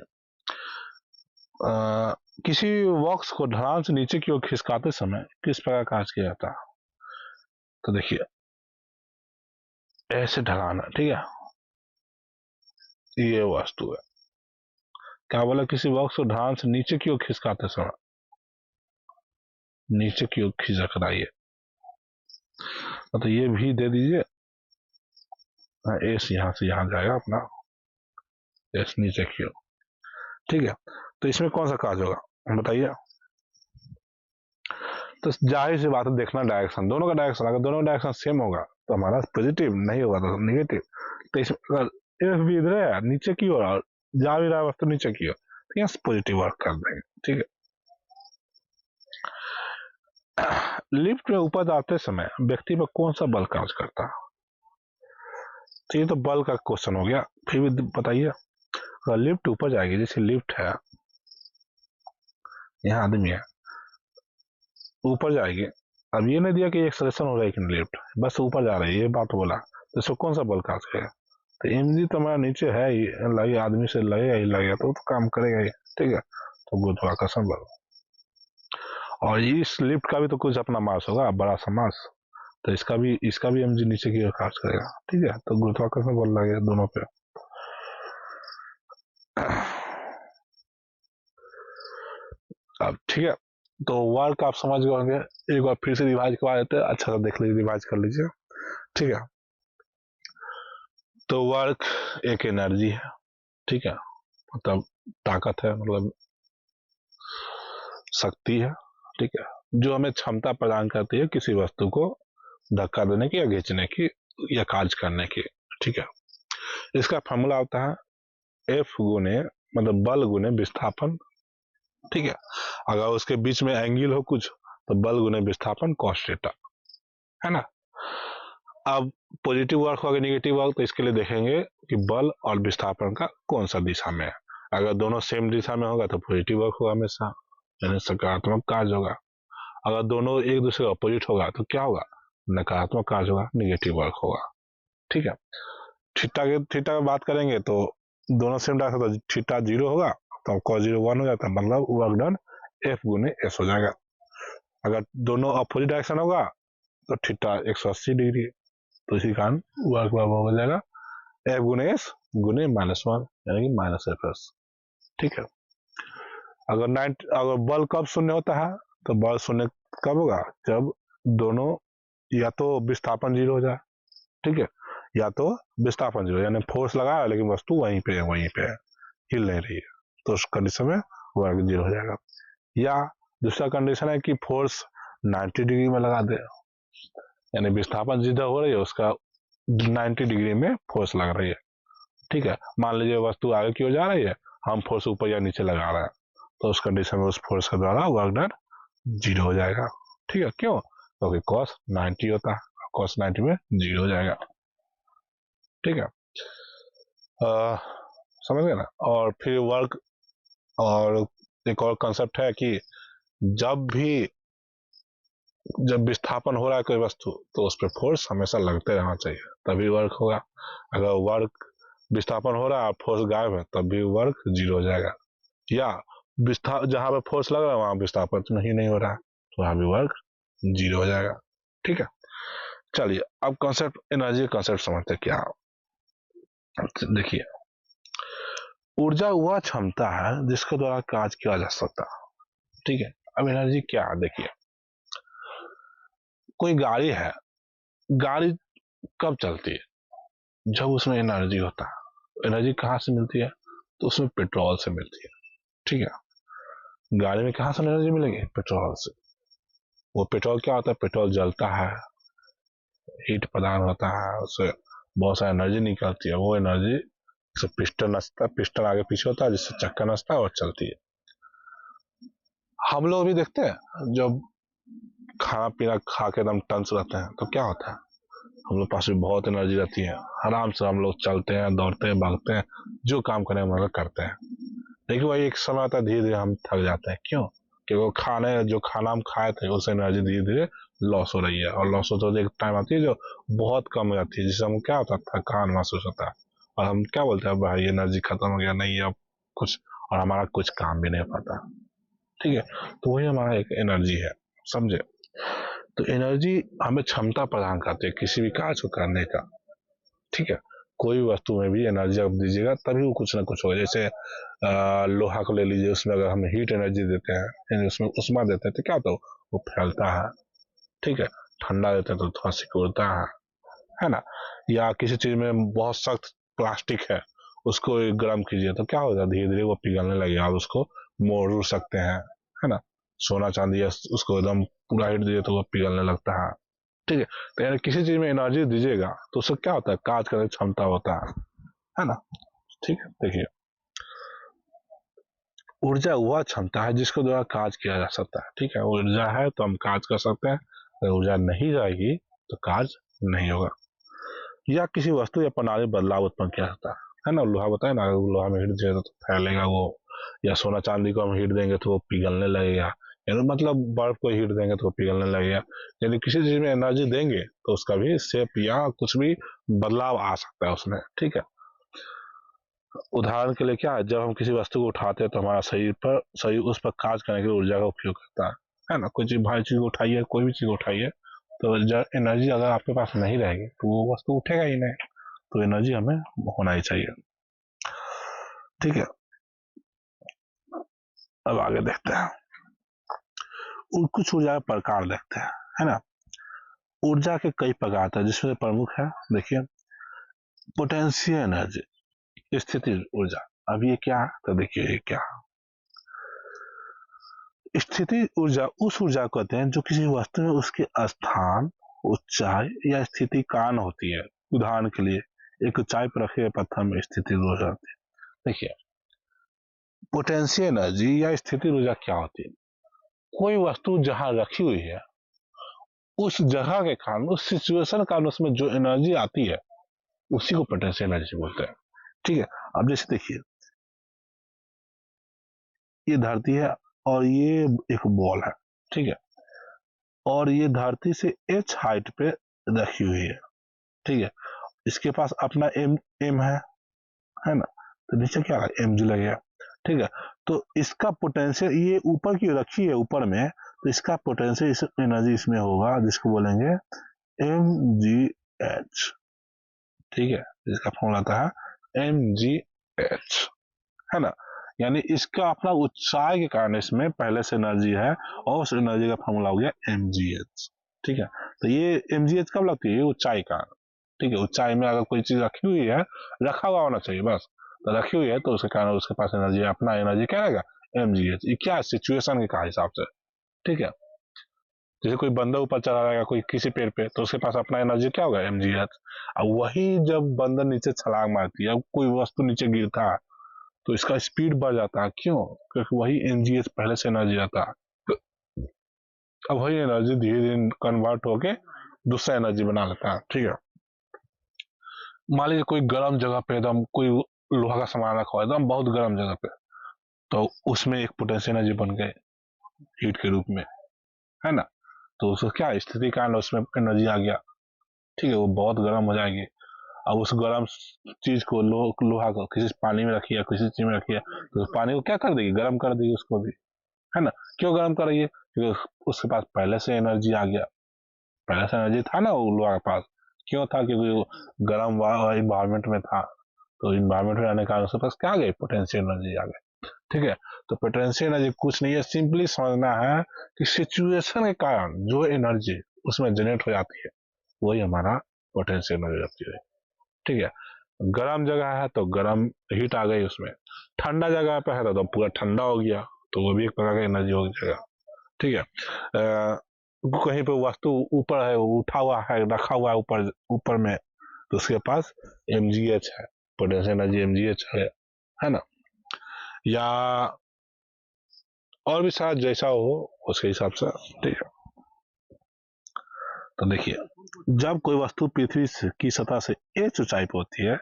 किसी बॉक्स को ढलान से नीचे की ओर खिसकाते समय किस प्रकार कार्य किया जाता है? तो देखिए, ऐसे ढलान है, ठीक है, ये वस्तु है, क्या बोला, किसी बॉक्स को ढलान से नीचे की ओर खिसकाते समय, नीचे की ओर खिसक रहा है, तो ये भी दे दीजिए, एस यहाँ से यहाँ जाएगा अपना, एस नीचे की ओर। ठीक है, तो इसमें कौन सा कार्य होगा बताइए? तो जाहिर सी बात है, देखना डायरेक्शन, दोनों का डायरेक्शन, अगर दोनों डायरेक्शन सेम होगा तो हमारा पॉजिटिव, नहीं होगा तो नेगेटिव। तो इसमें अगर एफ भी इधर है नीचे की ओर और जा भी रहा है वस्तु नीचे की ओर, तो यहाँ पॉजिटिव वर्क कर देंगे। ठीक है, लिफ्ट में ऊपर जाते समय व्यक्ति पर कौन सा बल कार्य करता है? तो ये तो बल का क्वेश्चन हो गया, फिर भी बताइए। अगर लिफ्ट ऊपर जाएगी, जैसे लिफ्ट है, यहाँ आदमी है, ऊपर जाएगी, अब ये नहीं दिया कि एक्सलेशन हो रहा है कि लिफ्ट, बस ऊपर जा रही है, ये बात बोला, तो इसको कौन सा बल कार्य करेगा? तो एमजी तो हमारा नीचे है ही, लगे आदमी से लगेगा ही, लगेगा तो काम करेगा ही। ठीक है, तो गुरुत्वाकर्षण बल। और इस लिफ्ट का भी तो कुछ अपना मास होगा, बड़ा सा मास, तो इसका भी एमजी नीचे की ओर कार्य करेगा। ठीक है, तो गुरुत्वाकर्षण बल लगेगा दोनों पे। अब ठीक है, तो वर्क आप समझ गए होंगे, एक बार फिर से रिवाइज करवा देते हैं, अच्छा देख लीजिए, रिवाइज कर लीजिए। ठीक है, तो वर्क एक एनर्जी है, ठीक है, मतलब ताकत है, मतलब शक्ति है। ठीक है, जो हमें क्षमता प्रदान करती है किसी वस्तु को धक्का देने की या खींचने की या कार्य करने की। ठीक है, इसका फॉर्मूला होता है एफ गुने, मतलब बल गुने विस्थापन। ठीक है, अगर उसके बीच में एंगल हो कुछ तो बल गुने विस्थापन कॉस थीटा, है ना। अब पॉजिटिव वर्क होगा नेगेटिव वर्क, तो इसके लिए देखेंगे कि बल और विस्थापन का कौन सा दिशा में है। अगर दोनों सेम दिशा में होगा तो पॉजिटिव वर्क होगा हमेशा, यानी सकारात्मक कार्य होगा। अगर दोनों एक दूसरे का अपोजिट होगा तो क्या होगा, नकारात्मक कार्य होगा, निगेटिव वर्क होगा। ठीक है, थीटा की बात करेंगे तो दोनों सेम डायरेक्शन, तो थीटा जीरो होगा तो कॉस जीरो वन हो जाता है, मतलब वर्क डन एफ गुने एस हो जाएगा। अगर दोनों अपोजिट डायरेक्शन होगा तो थीटा 180 डिग्री, तो इसी कारण वर्क बराबर हो जाएगा एफ गुने एस गुने -1, यानी कि माइनस एफ एस। ठीक है, अगर बल कब शून्य होता है, तो बल शून्य कब होगा, जब दोनों या तो विस्थापन जीरो हो जाए, ठीक है, या तो विस्थापन जीरो, यानी फोर्स लगा है लेकिन वस्तु वहीं पे है, हिल नहीं रही है, तो उस कंडीशन में वर्क जीरो हो जाएगा। या दूसरा कंडीशन है कि फोर्स 90 डिग्री में लगा दे, यानी विस्थापन जिधर हो रही है उसका 90 डिग्री में फोर्स लग रही है। ठीक है, मान लीजिए वस्तु आगे की ओर जा रही है, हम फोर्स ऊपर या नीचे लगा रहे हैं, तो उस कंडीशन में उस फोर्स के द्वारा वर्क डन जीरो हो जाएगा। ठीक है, क्यों, क्योंकि कॉस 90 होता है, कॉस 90 में जीरो हो जाएगा। ठीक है, समझ गए ना। और फिर वर्क, और एक और कंसेप्ट है कि जब भी जब विस्थापन हो रहा है कोई वस्तु तो उस पर फोर्स हमेशा लगते रहना चाहिए, तभी वर्क होगा। अगर वर्क विस्थापन हो रहा है फोर्स गायब है तब भी वर्क जीरो हो जाएगा, या जहां पे फोर्स लग रहा है वहां विस्थापन तो नहीं हो रहा है तो वहां भी वर्क जीरो हो जाएगा। ठीक है, चलिए अब कॉन्सेप्ट एनर्जी कॉन्सेप्ट समझते क्या। देखिए, ऊर्जा वह क्षमता है जिसके द्वारा कार्य किया जा सकता है। ठीक है, अब एनर्जी क्या है, देखिए कोई गाड़ी है, गाड़ी कब चलती है, जब उसमें एनर्जी होता है। एनर्जी कहाँ से मिलती है, तो उसमें पेट्रोल से मिलती है। ठीक है, गाड़ी में कहाँ से एनर्जी मिलेगी, पेट्रोल से। वो पेट्रोल क्या होता है, पेट्रोल जलता है, हीट प्रदान होता है, उससे बहुत सारी एनर्जी निकलती है। वो एनर्जी से पिस्टन नचता है, पिस्टन आगे पीछे होता है जिससे चक्का नचता है और चलती है। हम लोग भी देखते हैं जब खाना पीना खा के एकदम टंच रहते हैं तो क्या होता है, हम लोग पास भी बहुत एनर्जी रहती है, आराम से हम लोग चलते हैं, दौड़ते हैं, भागते हैं, जो काम करने हम लोग करते हैं। लेकिन वही एक समय आता है धीरे धीरे हम थक जाते हैं। क्यों, क्योंकि जो खाना हम खाए थे उससे एनर्जी धीरे धीरे लॉस हो रही है, और लॉस होते होते एक टाइम आती है जो बहुत कम हो जाती है, जिससे हम क्या होता है, थकान महसूस होता है, और हम क्या बोलते हैं, भाई एनर्जी खत्म हो गया, नहीं अब कुछ, और हमारा कुछ काम भी नहीं हो पाता। ठीक है, तो वही हमारा एक एनर्जी है, समझे। तो एनर्जी हमें क्षमता प्रदान करती है किसी भी कार्य को करने का। ठीक है, कोई भी वस्तु में भी एनर्जी आप दीजिएगा तभी वो कुछ ना कुछ होगा। जैसे लोहा को ले लीजिए, उसमें अगर हम हीट एनर्जी देते हैं यानी उसमें उष्मा देते हैं तो क्या होता है, वो फैलता है। ठीक है, ठंडा देते हैं तो थोड़ा सिकुड़ता है ना। या किसी चीज में बहुत सख्त प्लास्टिक है, उसको गर्म कीजिए तो क्या होगा, धीरे धीरे वो पिघलने लगेगा, आप उसको मोड़ सकते हैं, है ना। सोना चांदी उसको एकदम पूरा हीट दीजिए तो वो पिघलने लगता है। ठीक है, तो यानी किसी चीज में एनर्जी दीजिएगा तो उससे क्या होता है, कार्य करने की क्षमता होता है ना। ठीक है, देखिए ऊर्जा वह क्षमता है जिसके द्वारा कार्य किया जा सकता है। ठीक है, ऊर्जा है तो हम कार्य कर सकते हैं, अगर ऊर्जा नहीं रहेगी तो कार्य नहीं होगा। या किसी वस्तु या प्रणाली में बदलाव उत्पन्न किया जाता है ना। लोहा बताए ना, अगर लोहा में हीट देगा तो फैलेगा वो, या सोना चांदी को हम हीट देंगे तो वो पिघलने लगेगा, यानी मतलब बर्फ को हीट देंगे तो वो पिघलने लगेगा। यदि किसी चीज में एनर्जी देंगे तो उसका भी शेप या कुछ भी बदलाव आ सकता है उसमें। ठीक है, उदाहरण के लिए क्या है, जब हम किसी वस्तु को उठाते हैं तो हमारा शरीर उस पर कार्य करने के लिए ऊर्जा का उपयोग करता है ना। कोई चीज भारी चीज को उठाइए, कोई भी चीज उठाइए, तो एनर्जी अगर आपके पास नहीं रहेगी तो वो वस्तु उठेगा ही नहीं। तो एनर्जी हमें होना ही चाहिए। ठीक है, अब आगे देखते हैं, कुछ ऊर्जा के प्रकार देखते हैं, है ना। ऊर्जा के कई प्रकार था जिसमें प्रमुख है, देखिए पोटेंशियल एनर्जी, स्थिति ऊर्जा। अब ये क्या है, तो देखिए ये क्या है, स्थिति ऊर्जा उस ऊर्जा को कहते हैं जो किसी वस्तु में उसके स्थान, ऊंचाई या स्थिति कारण होती है। उदाहरण के लिए एक ऊंचाई पर रखे पत्थर में स्थिति ऊर्जा होती है। देखिए पोटेंशियल एनर्जी या स्थिति ऊर्जा क्या होती है, कोई वस्तु जहां रखी हुई है उस जगह के कारण, उस सिचुएशन के कारण उसमें जो एनर्जी आती है उसी को पोटेंशियल एनर्जी बोलते हैं। ठीक है, अब जैसे देखिए ये धरती है और ये एक बॉल है। ठीक है, और ये धरती से एच हाइट पे रखी हुई है। ठीक है, इसके पास अपना एम एम है ना, तो नीचे क्या है, एम जी लगेगा। ठीक है, तो इसका पोटेंशियल, ये ऊपर की रखी है ऊपर में, तो इसका पोटेंशियल इस एनर्जी इसमें होगा जिसको बोलेंगे एम जी एच। ठीक है, इसका फॉर्मूला आता है एम जी एच, है ना। यानी इसका अपना ऊंचाई के कारण इसमें पहले से एनर्जी है, और उस एनर्जी का फॉर्मूला हो गया एम जी एच। ठीक है, तो ये एम जी एच कब लगती है, ऊंचाई का। ठीक है, ऊंचाई में अगर कोई चीज रखी हुई है, रखा हुआ होना चाहिए बस, तो रखी हुई है तो उसके कारण उसके पास एनर्जी, अपना एनर्जी क्या रहेगा, एम जी एच। ये क्या है, सिचुएशन के का हिसाब से। ठीक है, जैसे कोई बंदर ऊपर चला रहेगा कोई किसी पेड़ पे, तो उसके पास अपना एनर्जी क्या होगा, एम जी एच। अब वही जब बंदर नीचे छलांग मारती है, अब कोई वस्तु नीचे गिरता है तो इसका स्पीड बढ़ जाता है। क्यों, क्योंकि वही एनजीएच पहले से एनर्जी आता है, तो अब वही एनर्जी धीरे धीरे कन्वर्ट होके दूसरा एनर्जी बना लेता है। ठीक है, मान लीजिए कोई गर्म जगह पे एकदम कोई लोहा का सामान रखा हुआ है एकदम बहुत गर्म जगह पे, तो उसमें एक पोटेंशियल एनर्जी बन गए हीट के रूप में, है ना। तो उसको क्या स्थिति कारण उसमें एनर्जी आ गया, ठीक है, वो बहुत गर्म हो जाएगी। अब उस गर्म चीज को लोहा को किसी पानी में रखिए, किसी चीज में रखिए, तो पानी को क्या कर देगी, गर्म कर देगी उसको भी, है ना। क्यों गर्म कर रही है, क्योंकि उसके पास पहले से एनर्जी आ गया, पहले से एनर्जी था ना वो लोहा के पास। क्यों था, क्योंकि वो गर्म इन्वायरमेंट में था, तो इन्वायरमेंट में आने के कारण उसके पास क्या आ गई, पोटेंशियल एनर्जी आ गई, ठीक है। तो पोटेंशियल एनर्जी कुछ नहीं है, सिंपली समझना है कि सिचुएशन के कारण जो एनर्जी उसमें जनरेट हो जाती है वही हमारा पोटेंशियल एनर्जी होती है, ठीक है। गर्म जगह है तो गर्म हीट आ गई उसमें, ठंडा जगह पे है तो पूरा ठंडा हो गया, तो वो भी एक प्रकार का एनर्जी हो जाएगा, ठीक है। कहीं पे वस्तु ऊपर है, उठा हुआ है, रखा हुआ है ऊपर ऊपर में, तो उसके पास mgh है, पोटेंशियल एनर्जी mgh है ना। या और भी सारा जैसा हो उसके हिसाब से, ठीक है। तो देखिए, जब कोई वस्तु पृथ्वी की सतह से h ऊंचाई पर होती है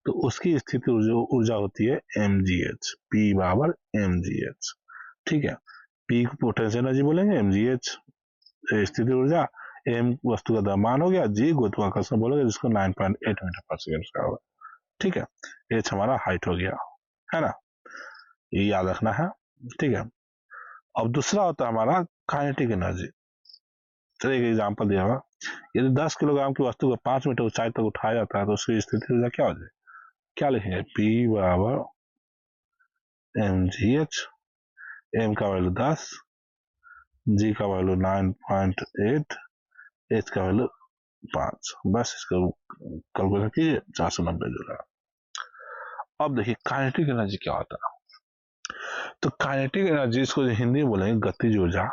तो उसकी स्थिति ऊर्जा होती है mgh, P बराबर mgh, ठीक है। P को पोटेंशियल एनर्जी बोलेंगे, mgh स्थिति ऊर्जा, m वस्तु का द्रव्यमान हो गया, g गुरुत्वाकर्षण बोलोगे जिसको 9.8 मीटर पर सेकेंड का होगा, ठीक है। h हमारा हाइट हो गया, है ना, ये याद रखना है, ठीक है। अब दूसरा होता है हमारा काइनेटिक एनर्जी। चलिए एक एग्जांपल दिया हुआ, यदि 10 किलोग्राम की वस्तु को 5 मीटर ऊंचाई तक उठाया जाता है तो उसकी स्थिति ऊर्जा क्या हो जाए, क्या लिखेंगे, P बराबर mgh, m का वैल्यू 10, g का वैल्यू 9.8, h का वैल्यू 5, बस इसको कैलकुलेशन कीजिए, 490 जो है। अब देखिए काइनेटिक एनर्जी क्या होता है, तो काइनेटिक एनर्जी इसको हिंदी में बोलेंगे गतिज ऊर्जा।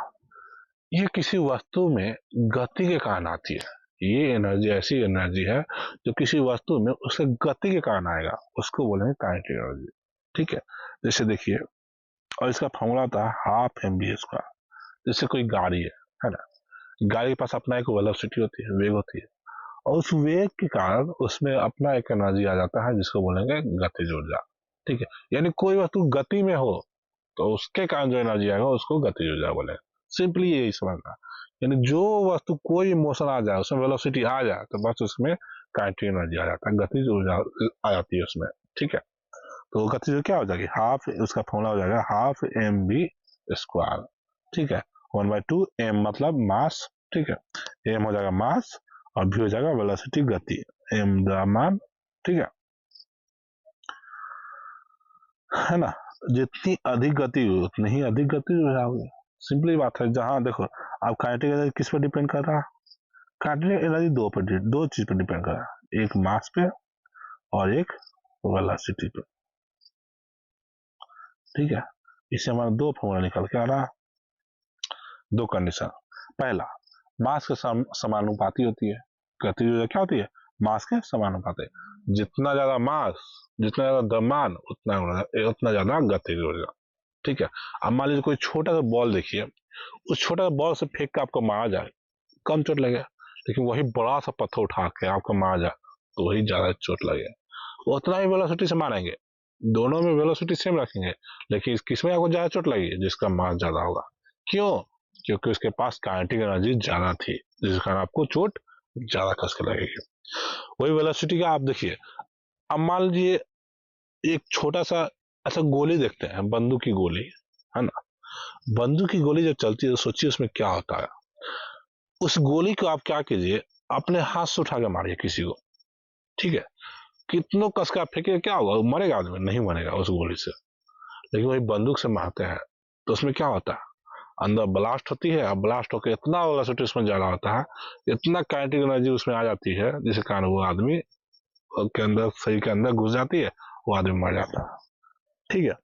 ये किसी वस्तु में गति के कारण आती है, ये एनर्जी ऐसी एनर्जी है जो किसी वस्तु में उसके गति के कारण आएगा, उसको बोलेंगे काइनेटिक एनर्जी, ठीक है। जैसे देखिए, और इसका फॉर्मूला होता है हाफ mv²। जैसे कोई गाड़ी है ना, गाड़ी के पास अपना एक वेलोसिटी होती है, वेग होती है, और उस वेग के कारण उसमें अपना एक एनर्जी आ जाता है जिसको बोलेंगे गतिज ऊर्जा, ठीक है। यानी कोई वस्तु गति में हो तो उसके कारण जो एनर्जी आएगा उसको गतिज ऊर्जा बोलेंगे, सिंपली यही समझना। यानी जो वस्तु कोई मोशन आ जाए, उसमें वेलोसिटी आ जाए, तो बस उसमें काइनेटिक एनर्जी आ जाता है, गतिज ऊर्जा आ जाती है उसमें, ठीक है। तो गतिज क्या हो जाएगी, हाफ, उसका फॉर्मूला हो जाएगा हाफ mv², ठीक है। 1/2 m मतलब मास, ठीक है, m हो जाएगा मास और v हो जाएगा वेलोसिटी, गति, m द्रव्यमान, ठीक है ना। जितनी अधिक गति हो उतनी ही अधिक गति ऊर्जा होगी, सिंपली बात है। जहां देखो, अब काइनेटिक एनर्जी किस पर डिपेंड कर रहा है, काइनेटिक एनर्जी दो चीज पर डिपेंड कर रहा है, एक मास पे और एक वेलोसिटी पे, ठीक है। इससे हमारा दो फॉर्मूला निकल के आ रहा है, दो कंडीशन। पहला, मास के समानुपाती होती है, गतिज ऊर्जा क्या होती है, मास के समानुपाती, जितना ज्यादा मास, जितना ज्यादा द्रव्यमान, उतना ज्यादा गतिज ऊर्जा, ठीक है। अब मान लीजिए कोई छोटा सा बॉल देखिए, उस छोटा सा बॉल से फेंक के आपको मारा जाए, कम चोट लगेगा, लेकिन वही बड़ा सा पत्थर उठा के आपको मारा जाए तो वही ज्यादा चोट लगेगा। उतना ही वेलोसिटी से मारेंगे, दोनों में वेलोसिटी सेम रखेंगे, लेकिन किसमें आपको ज्यादा चोट लगेगी, जिसका मास ज्यादा होगा। क्यों, क्योंकि उसके पास काइनेटिक एनर्जी ज्यादा थी, जिस कारण आपको चोट ज्यादा कस के लगेगी। वही वेलोसिटी का आप देखिए, अब मान लीजिए एक छोटा सा ऐसा गोली देखते हैं, बंदूक की गोली, है ना। बंदूक की गोली जब चलती है तो सोचिए उसमें क्या होता है। उस गोली को आप क्या कीजिए, अपने हाथ से उठा के मारिए किसी को, ठीक है, कितनों कस का फेंके, क्या होगा, मरेगा आदमी, नहीं मरेगा उस गोली से। लेकिन वही बंदूक से मारते हैं तो उसमें क्या होता है, अंदर ब्लास्ट होती है, अब ब्लास्ट होकर इतना वेलोसिटी उसमें ज्यादा होता है, इतना काइनेटिक एनर्जी उसमें आ जाती है, जिसके कारण वो आदमी के अंदर, शरीर के अंदर घुस जाती है, वो आदमी मर जाता है, ठीक है।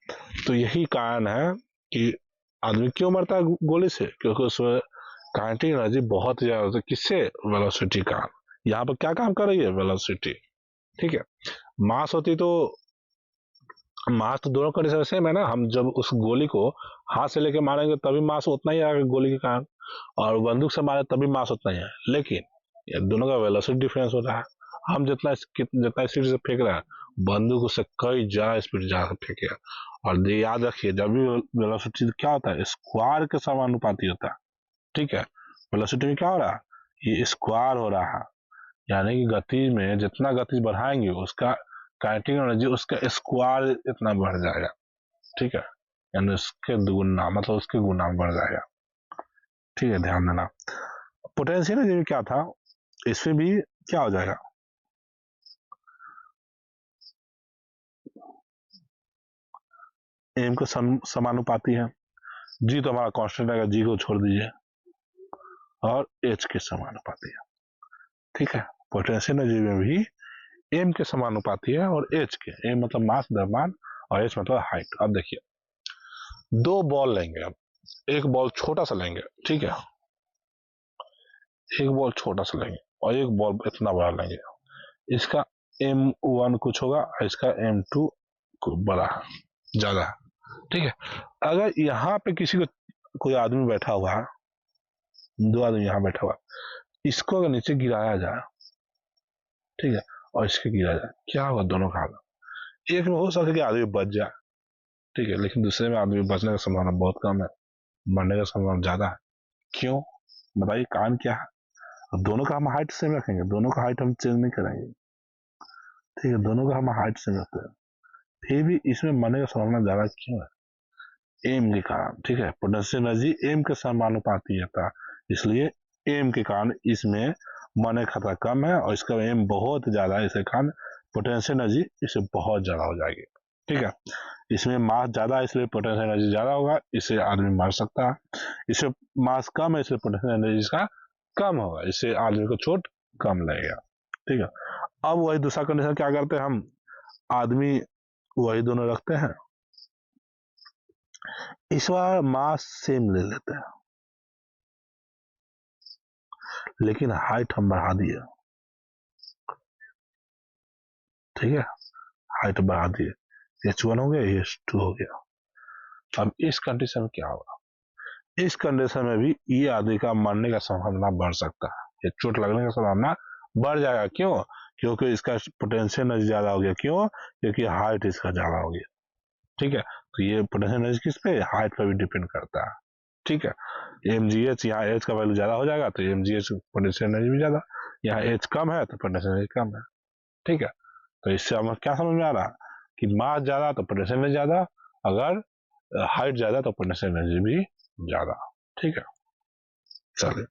तो यही कारण है कि आदमी क्यों मरता है गोली से, क्योंकि उसमें काइनेटिक एनर्जी बहुत ज्यादा होती है, किससे, वेलोसिटी का। यहाँ पर क्या काम कर रही है, वेलोसिटी, ठीक है। मास होती तो, मास तो दोनों कंडीशन सेम है ना, हम जब उस गोली को हाथ से लेके मारेंगे तभी मास उतना ही आएगा गोली के कारण, और बंदूक से मारे तभी मास उतना ही है, लेकिन ये दोनों का वेलोसिटी डिफरेंस हो रहा है। हम जितना जितना स्पीड से फेंक रहे हैं, बंदूक उससे कई ज्यादा स्पीड ज्यादा फेंकेगा। और याद रखिए, जब भी वेलोसिटी क्या होता है, स्क्वायर के समानुपाती होता है, ठीक है। वेलोसिटी में क्या हो रहा है, ये स्क्वायर हो रहा है, यानी कि गति में जितना गति बढ़ाएंगे उसका काइनेटिक एनर्जी उसका स्क्वायर इतना बढ़ जाएगा, ठीक है, यानी उसके दुगुना मतलब उसके गुना बढ़ जाएगा, ठीक है, ध्यान देना। पोटेंशियल एनर्जी में क्या था, इसमें भी क्या हो जाएगा, एम को समानुपाती है, जी तो हमारा कांस्टेंट रहेगा, जी को छोड़ दीजिए, और एच के समानुपाती है, ठीक है। पोटेंशियल एनर्जी में भी एम के समानुपाती है और एच के, एम मतलब मास द्रव्यमान और एच मतलब हाइट। अब देखिए दो बॉल लेंगे, अब एक बॉल छोटा सा लेंगे, ठीक है, एक बॉल छोटा सा लेंगे और एक बॉल इतना बड़ा लेंगे, इसका M1 कुछ होगा और इसका M2 बड़ा ज्यादा है, ठीक है। अगर यहाँ पे किसी को कोई आदमी बैठा हुआ है, दो आदमी यहाँ बैठा हुआ, इसको अगर नीचे गिराया जाए, ठीक है, और इसके गिराया जाए, क्या होगा दोनों का हाल, एक में हो सकता है कि आदमी बच जाए, ठीक है, लेकिन दूसरे में आदमी बचने का संभावना बहुत कम है, मरने का संभावना ज्यादा है। क्यों, बताइए कारण क्या है। दोनों का हम हाइट सेम रखेंगे, दोनों का हाइट हम चेंज नहीं करेंगे, ठीक है, दोनों का हम हाइट सेम रखते हैं, फिर भी इसमें मरने का संभावना ज्यादा क्यों है, एम के कारण, ठीक है, पोटेंशियल एनर्जी एम के समानुपाती है, इसलिए एम के कारण इसमें मरने का खतरा कम है, और इसका एम बहुत ज्यादा है, इसके कारण पोटेंशियल एनर्जी इससे बहुत ज्यादा हो जाएगी, ठीक है। इसमें मास ज्यादा है इसलिए पोटेंशियल एनर्जी ज्यादा होगा, इससे आदमी मर सकता है, इससे मास कम है इसलिए पोटेंशियल एनर्जी इसका कम होगा, इससे आदमी को चोट कम लगेगा, ठीक है। अब वही दूसरा कंडीशन क्या करते हैं हम, आदमी वही दोनों रखते हैं, इस बार मास सेम ले लेते हैं, लेकिन हाइट हम बढ़ा दिए, ठीक है, हाइट बढ़ा दिए, H1 हो गया, H2 हो गया। अब इस कंडीशन में क्या होगा, इस कंडीशन में भी ये आदमी का मरने का संभावना बढ़ सकता है, ये चोट लगने का संभावना बढ़ जाएगा, क्यों, क्योंकि इसका पोटेंशियल एनर्जी ज्यादा हो गया, क्यों, क्योंकि हाइट इसका ज्यादा हो गया, ठीक है। तो ये पोटेंशियल एनर्जी किस पे, हाइट पर भी डिपेंड करता है, ठीक है। MgH यहाँ H का वैल्यू ज्यादा हो जाएगा तो MgH पोटेंशियल एनर्जी भी ज्यादा, यहाँ H कम है तो पोटेंशियल एनर्जी कम है, ठीक है। तो इससे हमें क्या समझ में आ रहा कि मास ज्यादा तो पोटेंशियल एनर्जी ज्यादा, अगर हाइट ज्यादा तो पोटेंशियल एनर्जी भी ज्यादा, ठीक है। चलिए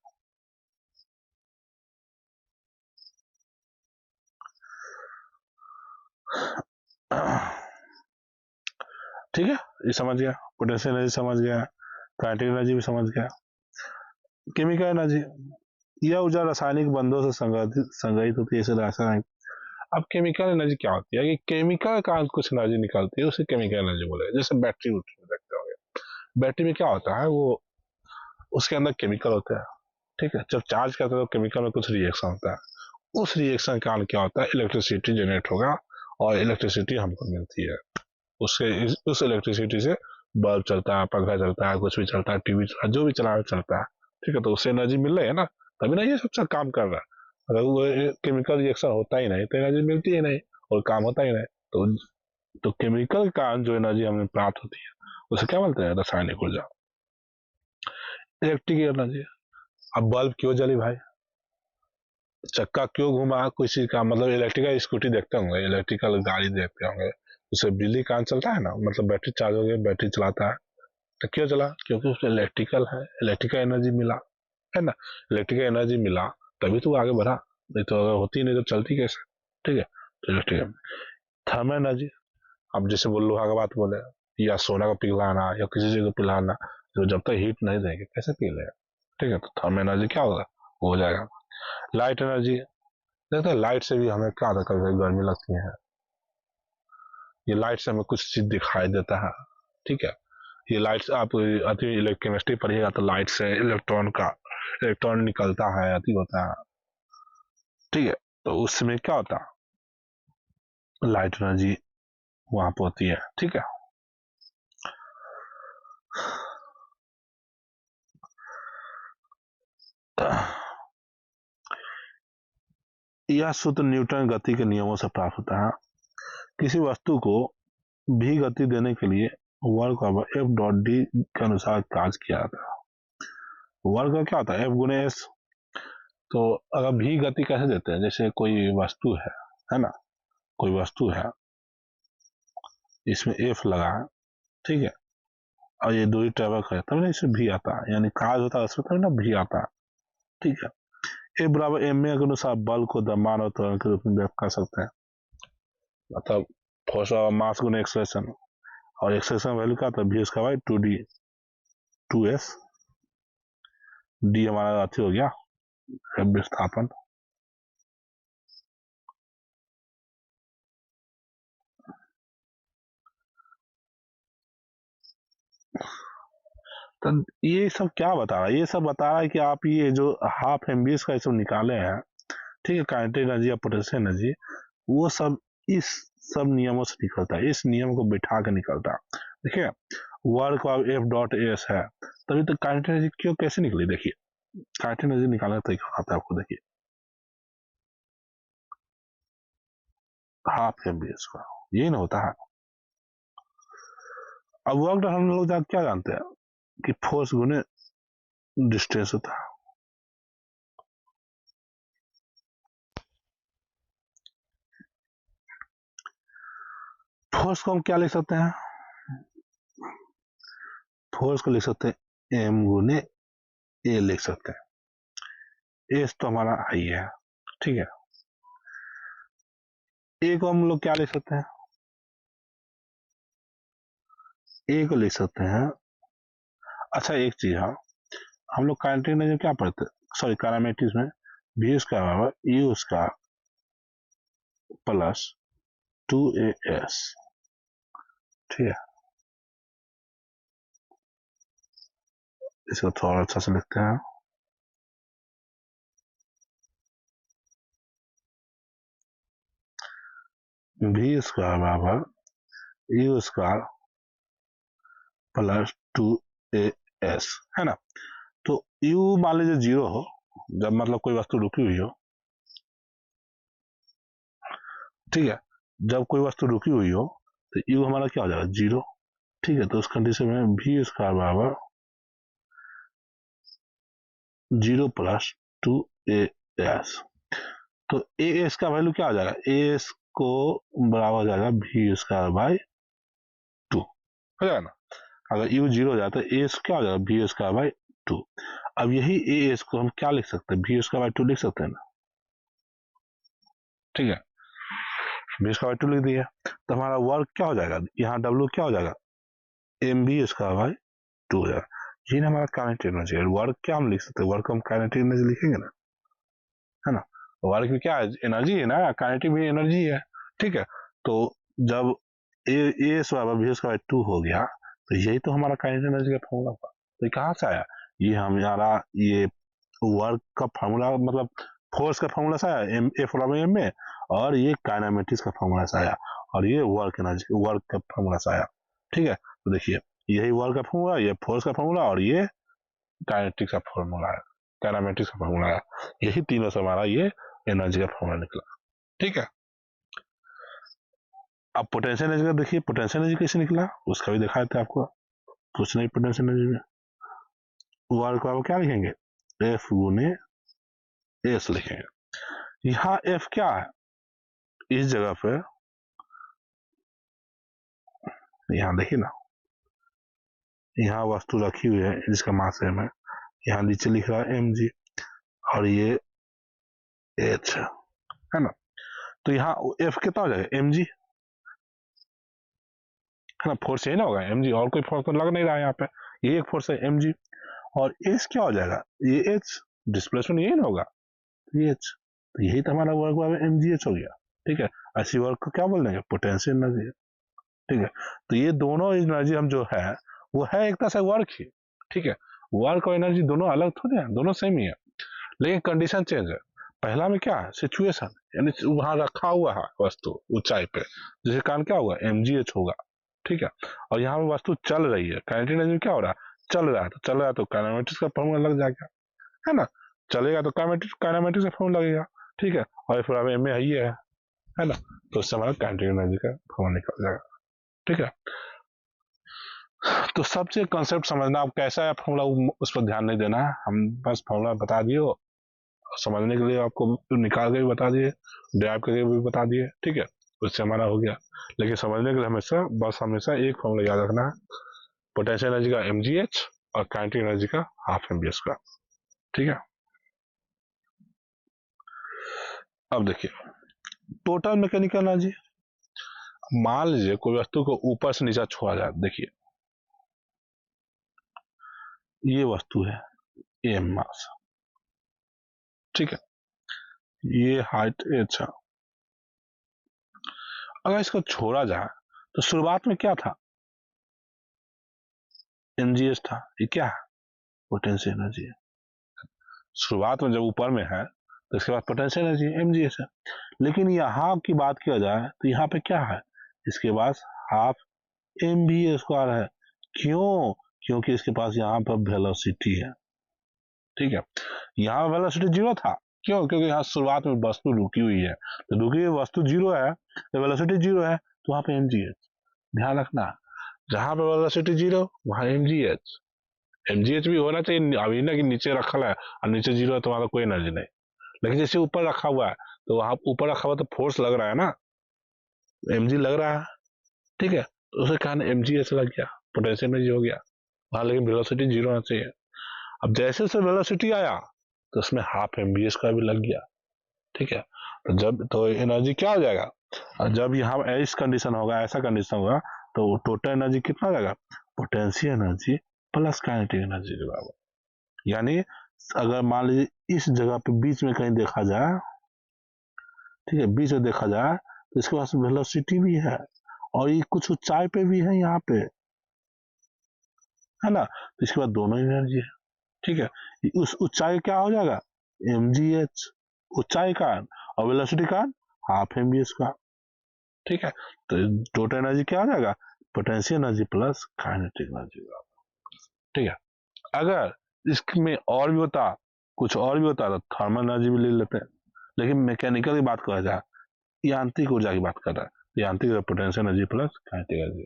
ठीक है, ये समझ गया, पोटेंशियल एनर्जी समझ गया, काइनेटिक एनर्जी भी समझ गया। केमिकल एनर्जी, यह ऊर्जा रासायनिक बंधों से संग्रहित होती है, जैसे रासायनिक। अब केमिकल एनर्जी क्या होती है कि केमिकल का कुछ एनर्जी निकलती है, उसे केमिकल एनर्जी बोले, जैसे बैटरी उठने देखते होंगे, बैटरी में क्या होता है, वो उसके अंदर केमिकल होता है, ठीक है, जब चार्ज करते हैं तो केमिकल में कुछ रिएक्शन होता है, उस रिएक्शन के कारण क्या होता है, इलेक्ट्रिसिटी जनरेट होगा और इलेक्ट्रिसिटी हमको मिलती है, उससे उस इलेक्ट्रिसिटी से बल्ब चलता है, पंखा चलता है, कुछ भी चलता है, टीवी चलता है, जो भी चला चलता है, ठीक है, तो उससे एनर्जी मिल रही है ना, तभी ना ये सब काम कर रहा है, अगर वो केमिकल रिएक्शन होता ही नहीं तो एनर्जी मिलती ही नहीं और काम होता ही नहीं, तो केमिकल के कारण जो एनर्जी हमें प्राप्त होती है उसे क्या बोलते हैं, रासायनिक ऊर्जा। इलेक्ट्रिक एनर्जी, अब बल्ब क्यों जली भाई, चक्का क्यों घुमा, किसी का मतलब इलेक्ट्रिकल स्कूटी देखते होंगे, इलेक्ट्रिकल गाड़ी देखते होंगे, उसे बिजली कारण चलता है ना, मतलब बैटरी चार्ज हो गया, बैटरी चलाता है, तो क्यों चला, क्योंकि उसमें इलेक्ट्रिकल है, इलेक्ट्रिकल एनर्जी मिला है ना, इलेक्ट्रिकल एनर्जी मिला तभी तो आगे बढ़ा, नहीं तो अगर होती नहीं तो चलती कैसे, ठीक है। तो इलेक्ट्रिकल थर्मल एनर्जी, अब जैसे वो लोहा का बात बोले, या सोना को पिघलाना या किसी चीज को पिघलाना, जो जब तक हीट नहीं देंगे कैसे पी लेगा, ठीक है, तो थर्मल एनर्जी क्या होगा, हो जाएगा। लाइट एनर्जी, देखते हैं लाइट से भी हमें क्या होता है, कभी कभी गर्मी लगती है, ये लाइट से हमें कुछ चीज दिखाई देता है, ठीक है, ये लाइट आप अति केमिस्ट्री पढ़िएगा तो लाइट से इलेक्ट्रॉन निकलता है, अति होता है, ठीक है, तो उसमें क्या होता है, लाइट एनर्जी वहां पर होती है, ठीक है। यह सूत्र न्यूटन गति के नियमों से प्राप्त होता है, किसी वस्तु को भी गति देने के लिए work of F dot D के अनुसार कार्य किया जाता है, वर्क का क्या होता है, एफ गुने एस। तो अगर भी गति कैसे देते हैं, जैसे कोई वस्तु है ना, कोई वस्तु है, इसमें एफ लगा है, ठीक है, और ये दूरी ट्रेवल करे तब ना इसमें भी आता है, यानी कार्य होता है उसमें तब ना भी आता है, ठीक है। ए बराबर एम ए के अनुसार बल को द्रव्यमान और त्वरण के रूप में व्यक्त कर सकते हैं, मतलब फोर्स और मास गुने एक्सेलरेशन, और एक्सेलरेशन वैल्यू क्या था, भी उसका भाई 2d 2s, डी हमारा अथी हो गया विस्थापन। तो ये सब क्या बता रहा है, ये सब बता रहा है कि आप ये जो हाफ एम बी का सब निकाले हैं, ठीक है, काइनेटिक एनर्जी या पोटेंशियल एनर्जी, वो सब इस सब नियमों से निकलता है, इस नियम को बिठा के निकलता है। देखिए work of F dot S है, तभी तो काइनेटिक एनर्जी क्यों कैसे निकली, देखिए काइनेटिक एनर्जी निकालने का तरीका आता है आपको, देखिए हाफ एम बी का यही ना होता है। अब वर्क हम लोग क्या जानते हैं कि फोर्स गुने डिस्टेंस होता है। फोर्स को हम क्या लिख सकते हैं, फोर्स को लिख सकते हैं एम गुने ए लिख सकते हैं, एस तो हमारा आई है, ठीक है। ए को हम लोग क्या लिख सकते हैं, ए को लिख सकते हैं, अच्छा एक चीज है, हम लोग काइनेटिक एनर्जी क्या पढ़ते, सॉरी काइनेमेटिक्स में भी उसका बराबर यू उसका प्लस 2as, ठीक है। इसको थोड़ा अच्छा से लिखते हैं, भी स्क्वायर बराबर यू स्क्वायर प्लस 2as, है ना। तो u मान लीजिए 0 हो, जब मतलब कोई वस्तु रुकी हुई हो, ठीक है, जब कोई वस्तु रुकी हुई हो तो u हमारा क्या हो जाएगा 0, ठीक है। तो उस कंडीशन में भी स्क्वायर बराबर 0 प्लस 2as, तो as का वैल्यू क्या हो जाएगा, as को बराबर हो जाएगा भी स्क्वायर बाई 2, हो जाएगा ना। अगर u 0 हो जाता है as क्या हो जाएगा भी स्क्वायर बाई 2। अब यही as को हम क्या लिख सकते हैं, भी स्क्वायर बाई 2 लिख सकते हैं ना, ठीक है, भी स्क्वायर बाई 2 लिख दिया, तो हमारा वर्क क्या हो जाएगा, यहाँ w क्या हो जाएगा एम बी स्क्वायर बाई 2 हो जाएगा। ये ना हमारा काइनेटिक एनर्जी है। वर्क क्या हम लिख सकते हैं, वर्क हम काइनेटिक एनर्जी लिखेंगे ना, है ना। वर्क में क्या है, एनर्जी है ना, काइनेटिक भी एनर्जी है, ठीक है। तो जब ए बराबर भी स्क्वायर 2 हो गया, तो यही तो हमारा काइनेटिक एनर्जी का फॉर्मूला था। तो ये कहाँ से आया, ये हमारा ये वर्क का फॉर्मूला, मतलब फोर्स का फॉर्मूला से आया, एम एफ बराबर एम में, और ये काइनेमेटिक्स का फॉर्मूला से आया, और ये वर्क एनर्जी वर्क का फॉर्मूला से आया, ठीक है। तो देखिए यही वर्क का फॉर्मूला, ये फोर्स का फॉर्मूला, और ये काइनेटिक्स का फॉर्मूला है, काइनेमेटिक्स का फॉर्मूला है, यही तीनों से हमारा ये एनर्जी का फॉर्मूला निकला, ठीक है। अब पोटेंशियल एनर्जी का देखिए, पोटेंशियल एनर्जी कैसे निकला उसका भी दिखाए थे आपको, कुछ नहीं, पोटेंशियल एनर्जी में वर्क को क्या लिखेंगे, एफ गुने एस लिखेंगे। यहाँ एफ क्या है, इस जगह पे यहाँ देखिए ना, यहाँ वस्तु रखी हुई है जिसका मास एम है, यहाँ नीचे लिख रहा है एम जी, और ये एच है ना। तो यहाँ एफ कितना हो जाएगा एम जी, है ना, फोर्स यही ना होगा एम जी, और कोई फोर्स तो लग नहीं रहा है यहाँ पे, ये एक फोर्स है एम जी, और एच क्या हो जाएगा, ये एच डिस्प्लेसमेंट यही ना होगा, ये एच, तो यही तो हमारा वर्क वाला एम जी एच हो गया, ठीक है। ऐसी वर्क को क्या बोल देंगे, पोटेंशियल एनर्जी, ठीक है। तो ये दोनों एनर्जी हम जो है वो है एक तरह से वर्क ही, ठीक है। वर्क और एनर्जी दोनों अलग थोड़े हैं, दोनों सेम ही है, लेकिन कंडीशन चेंज है। पहला में क्या है, सिचुएशन, यानी वहां रखा हुआ है वस्तु ऊंचाई पे, जिसके कारण क्या होगा एम जी एच होगा, ठीक है। और यहाँ पे वस्तु चल रही है, काइनेटिक एनर्जी में क्या हो रहा है, चल रहा है, तो चल रहा है तो काइनेमेटिक्स का फॉर्मूला लग जाएगा, है ना, चलेगा तो काइनेमेटिक्स का फॉर्मूला लगेगा, ठीक है। और फिर एम में है ना, तो उससे हमारा काइनेटिक एनर्जी का फॉर्मूला निकल जाएगा, ठीक है। तो सबसे कंसेप्ट समझना, अब कैसा है फॉर्मूला उस पर ध्यान नहीं देना है, हम बस फॉर्मूला बता दिए, समझने के लिए आपको निकाल के भी बता दिए, ड्राइव करके भी बता दिए, ठीक है, उससे हमारा हो गया। लेकिन समझने के लिए हमेशा एक फॉर्मूला याद रखना है, पोटेंशियल एनर्जी का mgh और काइनेटिक एनर्जी का हाफ mvs का, ठीक है। अब देखिए टोटल मैकेनिकल एनर्जी, मान लीजिए कोई वस्तु को ऊपर से नीचा छोड़ा जाए, देखिए ये वस्तु है m मास, ठीक है, ये हाइट h है। अगर इसको छोड़ा जाए तो शुरुआत में क्या था, mgh था, ये क्या है, पोटेंशियल एनर्जी है। शुरुआत में जब ऊपर में है तो इसके बाद पोटेंशियल एनर्जी mgh है। लेकिन यहाँ की बात किया जाए तो यहाँ पे क्या है, इसके पास हाफ mv स्क्वायर है। क्यों, क्योंकि इसके पास यहाँ पर वेलोसिटी है, ठीक है। यहाँ वेलोसिटी जीरो था, क्यों, क्योंकि यहाँ शुरुआत में वस्तु रुकी हुई है, तो रुकी हुई वस्तु जीरो है तो वेलोसिटी जीरो है, तो वहां पे mgh, ध्यान रखना, जहां पे वेलोसिटी जीरो वहां mgh भी होना चाहिए। अभी ना कि नीचे रखा है और नीचे जीरो है तो वहां कोई एनर्जी नहीं, लेकिन जैसे ऊपर रखा हुआ है तो वहां ऊपर रखा हुआ तो फोर्स लग रहा है ना, mg लग रहा है, ठीक है, तो उसके कारण mgh लग गया, पोटेंशियल एनर्जी हो गया वहां, लेकिन वेलोसिटी जीरो होना चाहिए। अब जैसे से वेलोसिटी आया तो उसमें हाफ mvs का भी लग गया, ठीक है। तो जब तो एनर्जी क्या हो जाएगा, जब यहाँ इस कंडीशन होगा, ऐसा कंडीशन होगा, तो टोटल एनर्जी कितना हो जाएगा, potential energy plus kinetic energy के बराबर। यानी अगर मान लीजिए इस जगह पे बीच में कहीं देखा जाए, ठीक है, बीच में देखा जाए तो इसके पास वेलोसिटी भी है और ये कुछ ऊंचाई पे भी है यहाँ पे, है ना, तो इसके बाद दोनों एनर्जी है, ठीक है। उस ऊंचाई क्या हो जाएगा, mgh ऊंचाई का, और वेलोसिटी का हाफ mvs का, ठीक है। तो टोटल एनर्जी क्या हो जाएगा, potential energy plus kinetic energy, ठीक है। अगर इसमें और भी होता, कुछ और भी होता तो थर्मल एनर्जी भी ले लेते हैं, लेकिन मैकेनिकल की बात कर जाए, यांत्रिक ऊर्जा की बात कर रहा है, यांत्रिक potential energy plus kinetic energy.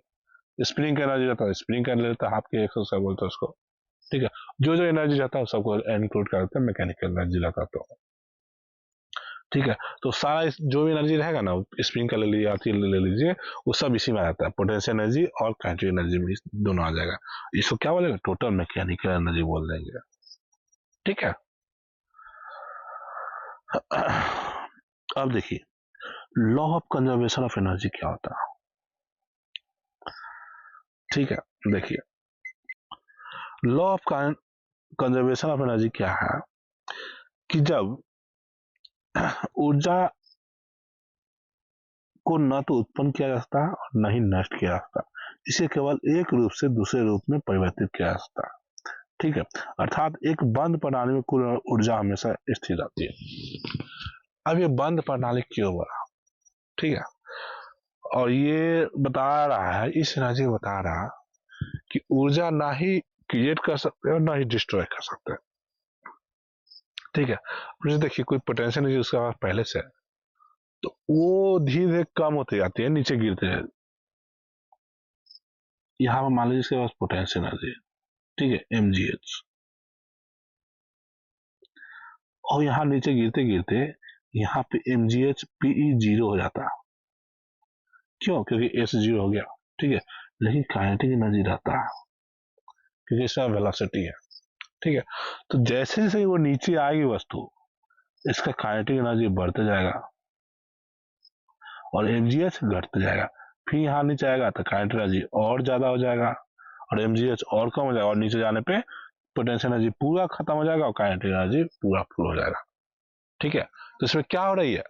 Spring का एनर्जी रहता है, स्प्रिंग का लेता है हाफ के 100 बोलते हैं उसको, ठीक है। जो एनर्जी रहता है सबको इंक्लूड करते हैं मैकेनिकल एनर्जी रहता तो, ठीक है। तो सारा जो भी एनर्जी रहेगा ना, स्प्रिंग का ले लीजिए, ले लीजिए, वो सब इसी में आता है, पोटेंशियल एनर्जी और काइनेटिक एनर्जी में दोनों आ जाएगा। इसको क्या बोलेंगे, टोटल मैकेनिकल एनर्जी बोल देंगे, ठीक है। अब देखिए law of conservation of energy क्या होता है, ठीक है। देखिए law of conservation of energy क्या है कि जब ऊर्जा को न तो उत्पन्न किया जा सकता और न ही नष्ट किया जा सकता, इसे केवल एक रूप से दूसरे रूप में परिवर्तित किया जा सकता, ठीक है। अर्थात एक बंद प्रणाली में कुल ऊर्जा हमेशा स्थिर रहती है। अब ये बंद प्रणाली क्यों बना, ठीक है, और ये बता रहा है, इस एनर्जी को बता रहा है कि ऊर्जा ना ही क्रिएट कर सकते हैं और ना ही डिस्ट्रॉय कर सकते हैं, ठीक है। जैसे देखिए कोई पोटेंशियल एनर्जी उसके पास पहले से है तो वो धीरे धीरे कम होती जाती है, नीचे गिरते हैं। यहाँ पर मान लीजिए इसके पास पोटेंशियल एनर्जी, ठीक है, mgh, और यहाँ नीचे गिरते गिरते यहाँ पे mgh pe जीरो हो जाता है, क्यों, क्योंकि s जीरो हो गया, ठीक है। लेकिन काइनेटिक एनर्जी रहता है क्योंकि इसका वेलोसिटी है, ठीक है। तो जैसे जैसे वो नीचे आएगी वस्तु, इसका काइनेटिक एनर्जी बढ़ते जाएगा और mgh घटते जाएगा, फिर यहाँ नीचे आएगा तो काइनेटिक एनर्जी और ज्यादा हो जाएगा और mgh और कम हो जाएगा, और नीचे जाने पे पोटेंशियल एनर्जी पूरा खत्म हो जाएगा और काइनेटिक एनर्जी पूरा फुल हो जाएगा, ठीक है। तो इसमें क्या हो रही है,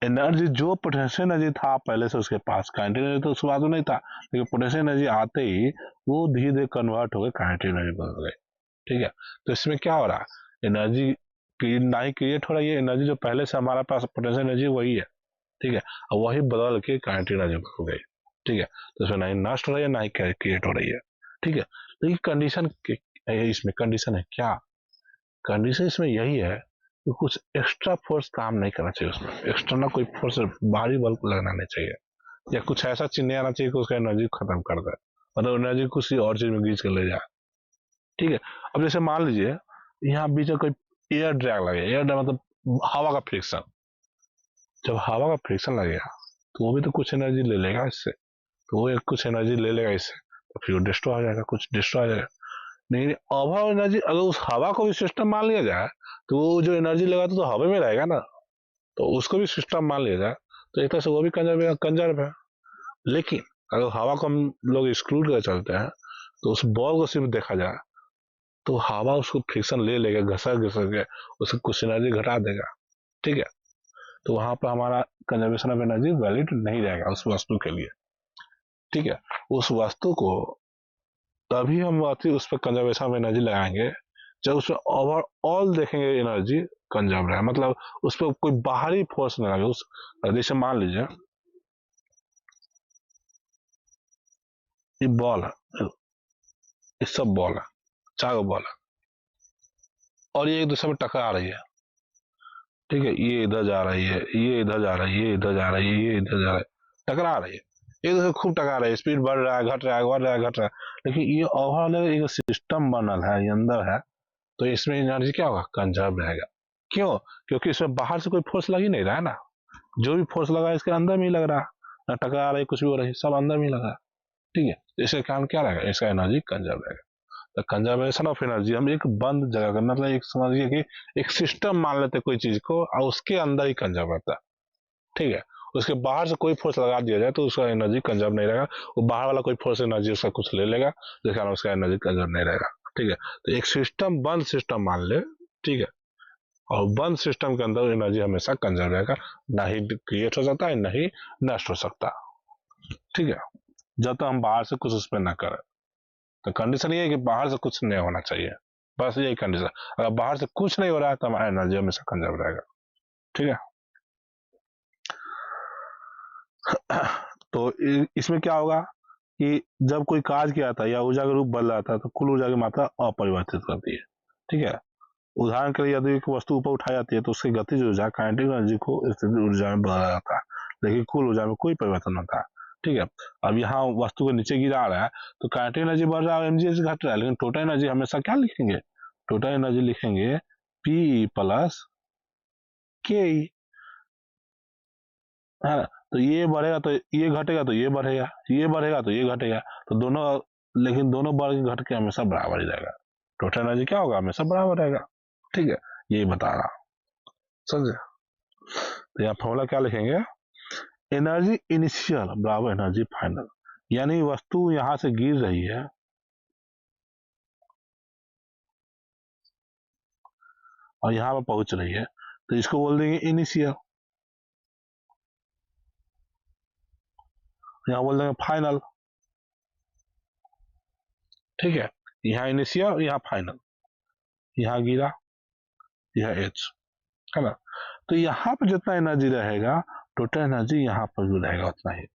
एनर्जी जो पोटेंशियल एनर्जी था पहले से उसके पास, काइनेटिक एनर्जी तो शुरुआत में नहीं था, लेकिन पोटेंशियल एनर्जी आते ही वो धीरे धीरे कन्वर्ट हो गए काइनेटिक एनर्जी बन गए, ठीक है। तो इसमें क्या हो रहा है, एनर्जी ना ही क्रिएट हो रही है, एनर्जी जो पहले से हमारे पास पोटेंशियल एनर्जी वही है, ठीक है, और वही बदल के काइनेटिक एनर्जी बन गई, ठीक है। तो इसमें ना ही नष्ट हो रही है ना ही क्रिएट हो रही है, ठीक है। तो ये कंडीशन इसमें कंडीशन है क्या, कंडीशन इसमें यही है कि कुछ एक्स्ट्रा फोर्स काम नहीं करना चाहिए, उसमें एक्सटर्नल कोई फोर्स भारी बल लगना नहीं चाहिए, या कुछ ऐसा चिन्ह आना चाहिए कि उसका एनर्जी खत्म कर दे, मतलब एनर्जी किसी और चीज में खींच कर ले जाए। ठीक है, अब जैसे मान लीजिए यहाँ बीच में कोई एयर ड्रैग लगे, एयर ड्रैग मतलब हवा का फ्रिक्शन। जब हवा का फ्रिक्शन लगेगा तो वो भी तो कुछ एनर्जी ले लेगा इससे, तो वो कुछ एनर्जी ले लेगा इससे, तो फिर वो डिस्ट्रॉय हो जाएगा, कुछ डिस्ट्रॉय हो जाएगा। नहीं, ओवरऑल एनर्जी अगर उस हवा को भी सिस्टम मान लिया जाए तो वो जो एनर्जी लगा तो हवा में रहेगा ना, तो उसको भी सिस्टम मान लिया जाए तो एक तरह से वो भी कंजर्व है। लेकिन अगर हवा को हम लोग एक्सक्लूड कर चलते हैं तो उस बॉल को सिर्फ देखा जाए तो हवा उसको फ्रिक्शन ले लेगा, घसर घसर के उसको कुछ एनर्जी घटा देगा। ठीक है, तो वहां पर हमारा कंजर्वेशन ऑफ एनर्जी वैलिड नहीं रहेगा उस वस्तु के लिए। ठीक है, उस वस्तु को तभी हम उस पर कंजर्वेशन ऑफ एनर्जी लगाएंगे जब उसमें ओवरऑल देखेंगे एनर्जी कंजर्व रहा है, मतलब उस पर कोई बाहरी फोर्स नहीं लगे। उस जैसे मान लीजिए ये बॉल है, ये सब बॉल है, 4 बॉल है और ये एक दूसरे में टकरा रही है। ठीक है, ये इधर जा रही है, ये इधर जा रही है, ये इधर जा रही है, ये इधर जा रहा है, टकरा रही है, एक दूसरे खूब टकरा रही है, स्पीड बढ़ रहा है, घट रहा है, बढ़ रहा है, घट रहा है। लेकिन ये ओवरऑल एक सिस्टम बनल है, ये अंदर है, तो इसमें एनर्जी क्या होगा, कंजर्व रहेगा। क्यों? क्योंकि इसमें बाहर से कोई फोर्स लग ही नहीं रहा है ना, जो भी फोर्स लगा है इसके अंदर में ही लग रहा है ना, टकरा रही कुछ भी हो रही, सब अंदर में ही लगा। ठीक है, इसका काम क्या रहेगा, इसका एनर्जी कंजर्व रहेगा। तो कंजर्वेशन ऑफ एनर्जी हम एक बंद जगह का मतलब एक समझिए कि एक सिस्टम मान लेते कोई चीज को और उसके अंदर ही कंजर्व रहता है। ठीक है, उसके बाहर से कोई फोर्स लगा दिया जाए तो उसका एनर्जी कंजर्व नहीं रहेगा, वो बाहर वाला कोई फोर्स एनर्जी उसका कुछ ले लेगा, जिसके कारण उसका एनर्जी कंजर्व नहीं रहेगा। ठीक है, तो एक सिस्टम बंद सिस्टम मान ले। ठीक है, और बंद सिस्टम के अंदर एनर्जी हमेशा कंजर्व रहेगा, ना ही क्रिएट हो सकता है, ना ही नष्ट हो सकता। ठीक है, जब तक हम बाहर से कुछ उस पर ना करें। तो कंडीशन ये है कि बाहर से कुछ नहीं होना चाहिए, बस यही कंडीशन। अगर बाहर से कुछ नहीं हो रहा है तो हमारा एनर्जी हमेशा कंजर्व रहेगा। ठीक है, तो इसमें क्या होगा कि जब कोई कार्य किया था या ऊर्जा का रूप बदल रहा था तो कुल ऊर्जा की मात्रा अपरिवर्तित करती है। ठीक है, उदाहरण के लिए यदि एक वस्तु ऊपर उठाई जाती है तो उसकी गतिज ऊर्जा काइनेटिक एनर्जी को स्थितिज ऊर्जा में बदला जाता है, लेकिन कुल ऊर्जा में कोई परिवर्तन होता है। ठीक है, अब यहाँ वस्तु को नीचे गिरा रहा है तो काइनेटिक एनर्जी बढ़ रहा है, एमजीएच घट रहा है, लेकिन टोटल एनर्जी हमेशा क्या लिखेंगे, टोटल एनर्जी लिखेंगे पी प्लस के, है ना। तो ये बढ़ेगा तो ये घटेगा, तो ये बढ़ेगा, ये बढ़ेगा तो ये घटेगा, तो दोनों, लेकिन दोनों बढ़ घट के हमेशा बराबर ही रहेगा, टोटल एनर्जी क्या होगा, हमेशा बराबर रहेगा। ठीक है, यही बता रहा, समझे। तो यहाँ फॉर्मूला क्या लिखेंगे, एनर्जी इनिशियल बराबर एनर्जी फाइनल, यानी वस्तु यहां से गिर रही है और यहां पर पहुंच रही है तो इसको बोल देंगे इनिशियल, यहाँ बोल देंगे फाइनल। ठीक है, यहाँ इनिशियल, यहाँ फाइनल, यहाँ गिरा, यह एच, है ना। तो यहाँ पर जितना एनर्जी रहेगा टोटल एनर्जी यहाँ पर भी रहेगा उतना ही।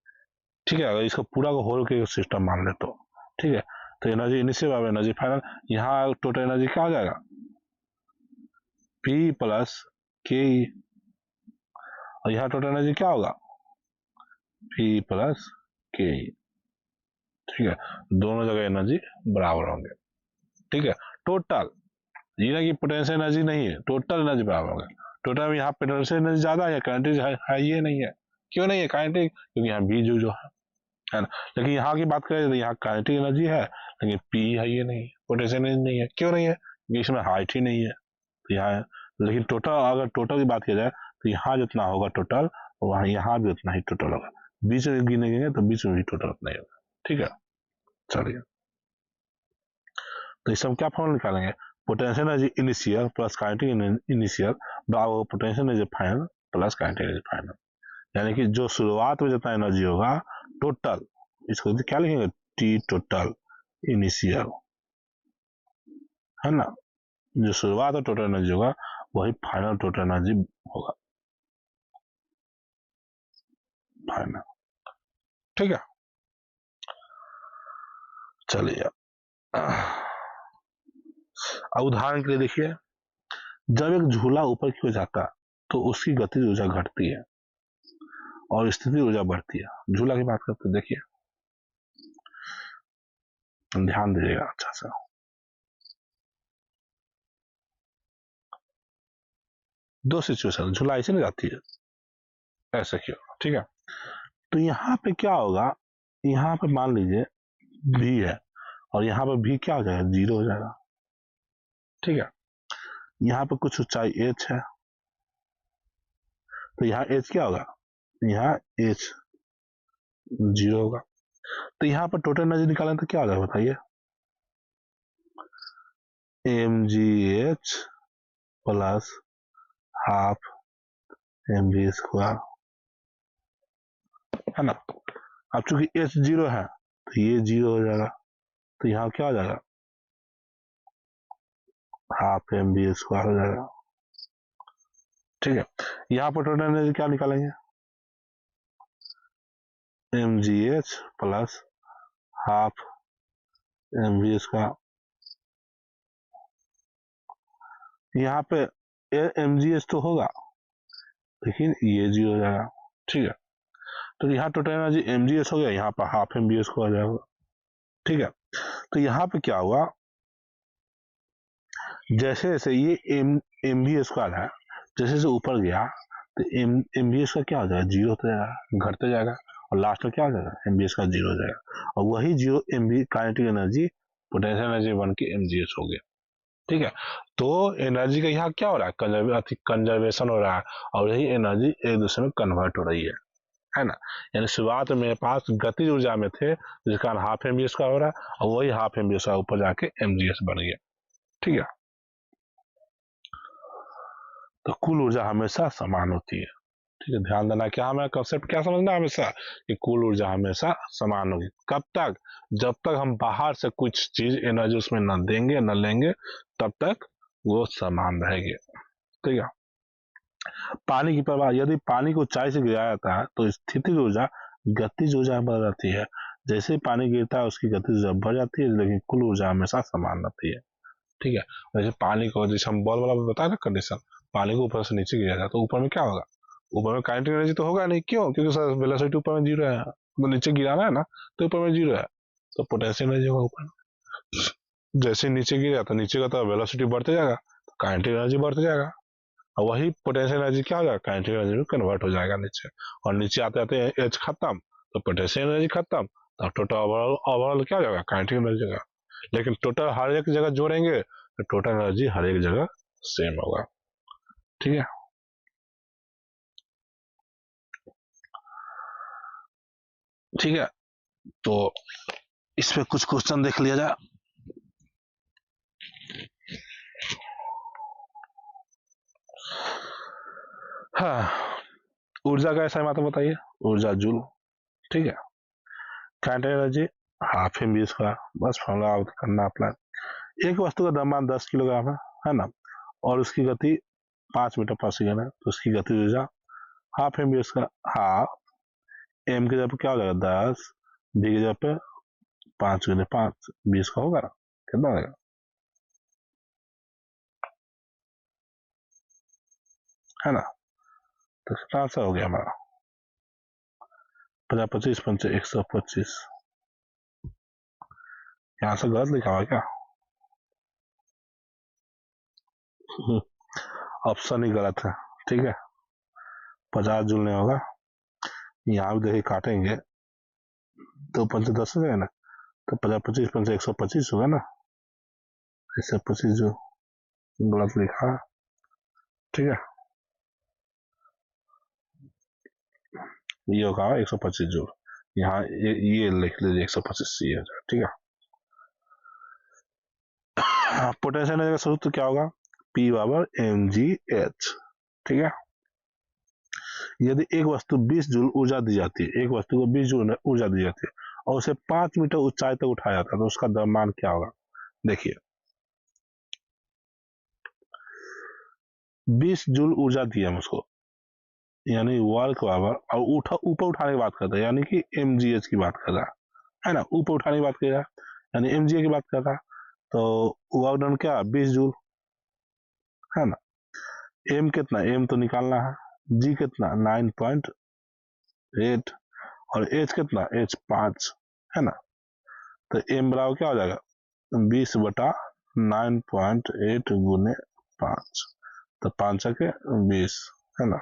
ठीक है, अगर इसको पूरा को होल के सिस्टम मान ले तो। ठीक है, तो एनर्जी इनिशियल बराबर एनर्जी फाइनल, यहाँ टोटल एनर्जी क्या आ जाएगा, पी प्लस के, और यहाँ टोटल एनर्जी क्या होगा, पी प्लस के। ठीक है, दोनों जगह एनर्जी बराबर होंगे। ठीक है, टोटल, ये ना कि पोटेंशियल एनर्जी नहीं है, टोटल एनर्जी बराबर होगा। टोटल में यहाँ पोटेंशियल एनर्जी ज्यादा है, काइनेटिक है ये नहीं है। क्यों नहीं है काइनेटिक, क्योंकि यहाँ बी जो है ना। लेकिन यहाँ की बात करें तो यहाँ काइनेटिक एनर्जी है, लेकिन पी है ये नहीं, पोटेंशियल एनर्जी नहीं है। क्यों नहीं है, क्योंकि इसमें हाइट ही नहीं है, तो यहाँ। लेकिन टोटल, अगर टोटल की बात की जाए तो यहाँ जितना होगा टोटल, वहाँ यहाँ भी उतना ही टोटल होगा। बीच में गिनेंगे तो बीच में भी टोटल उतना ही होगा। ठीक है, चलिए, तो इस हम क्या फॉर्मूला निकालेंगे, potential energy initial plus kinetic initial बराबर potential energy final plus kinetic energy final, यानी कि जो शुरुआत में जितना एनर्जी होगा टोटल, इसको क्या लिखेंगे, टी टोटल इनिशियल, है ना। जो शुरुआत में टोटल एनर्जी होगा वही फाइनल टोटल एनर्जी होगा, फाइनल। ठीक है, चलिए अब उदाहरण के लिए देखिए, जब एक झूला ऊपर की ओर जाता है तो उसकी गतिज ऊर्जा घटती है और स्थिति ऊर्जा बढ़ती है। झूला की बात करते देखिए, ध्यान दीजिएगा अच्छा से। दो सिचुएशन, झूला ऐसे नहीं जाती है, ऐसे क्यों, ठीक है। तो यहाँ पे क्या होगा, यहाँ पे मान लीजिए भी है और यहाँ पे भी क्या हो जाएगा, 0 हो जाएगा, ठीक है। यहाँ पे कुछ ऊंचाई h है, तो यहाँ h क्या होगा, यहाँ h 0 होगा। तो यहाँ पर टोटल एनर्जी निकालें तो क्या हो जाएगा बताइए, mgh plus half mv square, है ना। अब चूंकि h 0 है तो ये 0 हो जाएगा, तो यहाँ क्या हो जाएगा, हाफ mv स्क्वायर हो जाएगा, ठीक है। यहाँ पर टोटल एनर्जी क्या निकालेंगे, mgh plus half mv square. यहाँ पे mgh तो होगा लेकिन ये 0 हो जाएगा, ठीक है। तो यहाँ टोटल एनर्जी mgh हो गया, यहाँ पर हाफ mv स्क्वायर हो जाएगा, ठीक है। तो यहाँ पे क्या हुआ, जैसे जैसे ये mv स्क्वायर है, जैसे जैसे ऊपर गया तो mv स्क्वायर क्या हो जाएगा, 0 होता जाएगा, घटते जाएगा, और लास्ट में क्या हो जाएगा, mv स्क्वायर 0 हो जाएगा, और वही 0 mv kinetic energy potential energy बन के mgh हो गया, ठीक है। तो एनर्जी का यहाँ क्या हो रहा है, कंजर्वेशन हो रहा है, और यही एनर्जी एक दूसरे में कन्वर्ट हो रही है ना। यानी शुरुआत में मेरे पास गतिज ऊर्जा में थे जिसका कारण हाफ mv स्क्वायर हो रहा है, और वही हाफ mv स्क्वायर ऊपर जाके mgh बन गया, ठीक है। तो कुल ऊर्जा हमेशा समान होती है, ठीक है। ध्यान देना, क्या हमें कंसेप्ट क्या समझना है हमेशा, कि कुल ऊर्जा हमेशा समान होगी, कब तक, जब तक हम बाहर से कुछ चीज एनर्जी उसमें न देंगे न लेंगे, तब तक वो समान रहेगी, ठीक है। पानी की प्रवाह, यदि पानी को ऊंचाई से गिराया जाता है तो स्थितिज ऊर्जा गतिज ऊर्जा बढ़ जाती है, जैसे ही पानी गिरता है उसकी गतिज ऊर्जा बढ़ जाती है, लेकिन कुल ऊर्जा हमेशा समान रहती है, ठीक है। जैसे पानी को, जैसे हम बॉल वाला बताया ना कंडीशन, पानी को ऊपर से नीचे गिरा जाए तो ऊपर में क्या होगा, ऊपर में काइनेटिक एनर्जी तो होगा नहीं, क्यों, क्योंकि सर वेलोसिटी ऊपर में 0 है, तो नीचे गिराना है ना, तो ऊपर में 0 है, तो पोटेंशियल एनर्जी होगा ऊपर में। जैसे नीचे गिरा तो नीचे का तो वेलोसिटी बढ़ते जाएगा, तो काइनेटिक एनर्जी बढ़ते जाएगा, और वही पोटेंशियल एनर्जी क्या हो जाएगा, काइनेटिक एनर्जी में कन्वर्ट हो जाएगा नीचे, और नीचे आते आते एच खत्म तो पोटेंशियल एनर्जी खत्म, तो टोटल ओवरऑल क्या हो जाएगा, काइनेटिक एनर्जी का। लेकिन टोटल हर एक जगह जोड़ेंगे तो टोटल एनर्जी हर एक जगह सेम होगा, ठीक है। ठीक है, तो इस पे कुछ क्वेश्चन देख लिया जाए। हाँ, ऊर्जा का ऐसा मात्रा बताइए, ऊर्जा जूल, ठीक है। Kinetic energy half M V square, बस फॉर्मूला करना अप्लाई। एक वस्तु का द्रव्यमान 10 किलोग्राम है ना, और उसकी गति 5 मीटर पर सेकेंड है, तो उसकी गति ऊर्जा half M V square, half M की जगह पे क्या हो जाएगा 10, बी की जगह पे 5 गुने 5, 20 का होगा ना, कितना होगा, है ना। तो कितना आंसर हो गया हमारा, 50 25 पंचे 125। यहाँ से गलत लिखा हुआ क्या, ऑप्शन ही गलत है, ठीक है। 50 जुड़ने होगा, यहाँ भी देखिए काटेंगे तो 5 10 हो जाएगा ना, तो 50 25 पंचे 125 होगा ना, 125 जो गलत लिखा, ठीक है। ये होगा 125 जोड़, यहाँ ये लिख लीजिए 125 सी हो जाएगा, ठीक है। पोटेंशियल एनर्जी का सूत्र क्या होगा, P बराबर mgh, ठीक है। यदि एक वस्तु 20 जूल ऊर्जा दी जाती है, एक वस्तु को 20 जूल ऊर्जा दी जाती है और उसे 5 मीटर ऊंचाई तक उठाया जाता है, तो उसका द्रव्यमान क्या होगा, देखिए 20 जूल ऊर्जा दी है उसको, यानी वर्क बराबर, और ऊपर उठाने की बात करता है, यानी कि mgh की बात कर रहा है ना, ऊपर उठाने की बात कर रहा है, यानी mgh की बात कर रहा है, तो वर्क डन क्या 20 जूल, है ना। m कितना, m तो निकालना है, g कितना 9.8, और h कितना h 5, है ना। तो m बराबर क्या हो जाएगा 20/9.8 गुने 5, तो 5 के 20 है ना।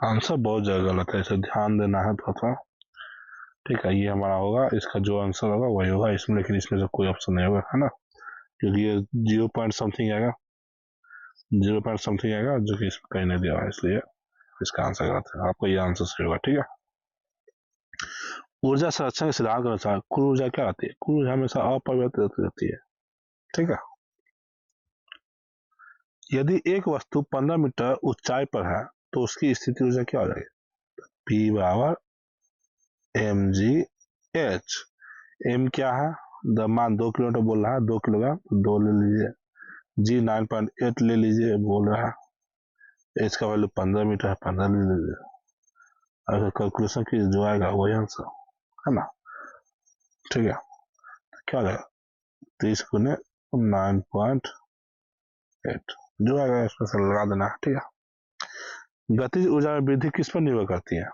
आंसर बहुत जगह गलत है, इसे ध्यान देना है थोड़ा। ठीक है, ये हमारा होगा, इसका जो आंसर होगा वही होगा इसमें, लेकिन इसमें से कोई ऑप्शन नहीं होगा, है ना, क्योंकि ये 0 पॉइंट समथिंग आएगा, 0 पॉइंट समथिंग आएगा, जो कि इसमें कहीं नहीं दिया हुआ, इसलिए इसका आंसर गलत है। आपको ये आंसर सही होगा। ठीक है, ऊर्जा संरक्षण के सिद्धांत के अनुसार कुल ऊर्जा क्या आती है? कुल ऊर्जा हमेशा अपरिवर्तित रहती है। ठीक है, यदि एक वस्तु 15 मीटर ऊंचाई पर है तो उसकी स्थिति ऊर्जा क्या हो जाएगी? P बराबर mgh। m क्या है? मान 2 किलोमीटर बोल रहा है, 2 किलोग्राम, 2 ले लीजिए। g 9.8 ले लीजिए बोल रहा है, h का वैल्यू 15 मीटर है, 15 ले लीजिए। अगर कैलकुलेशन की जो आएगा वही आंसर है ना। ठीक है, क्या हो जाएगा 30 गुने 9.8, जो आएगा इसमें से लगा देना है। ठीक है, गतिज ऊर्जा में वृद्धि किस पर निर्भर करती है?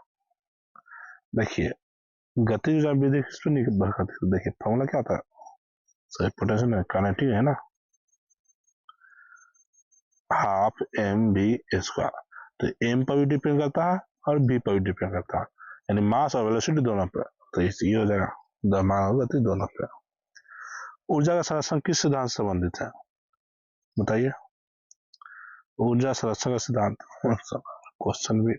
देखिए, गतिज ऊर्जा में वृद्धि किस पर निर्भर करती है? देखिए फॉर्मूला क्या था, सही पोटेंशियल है, काइनेटिक है ना, हाफ mv²। तो m पर भी डिपेंड करता है और v पर भी डिपेंड करता है, यानी मास और वेलोसिटी दोनों पर। तो ये हो जाएगा द्रव्यमान और गति दोनों पर। ऊर्जा का संरक्षण किस सिद्धांत से संबंधित है? बताइए, ऊर्जा संरक्षण का सिद्धांत क्वेश्चन भी।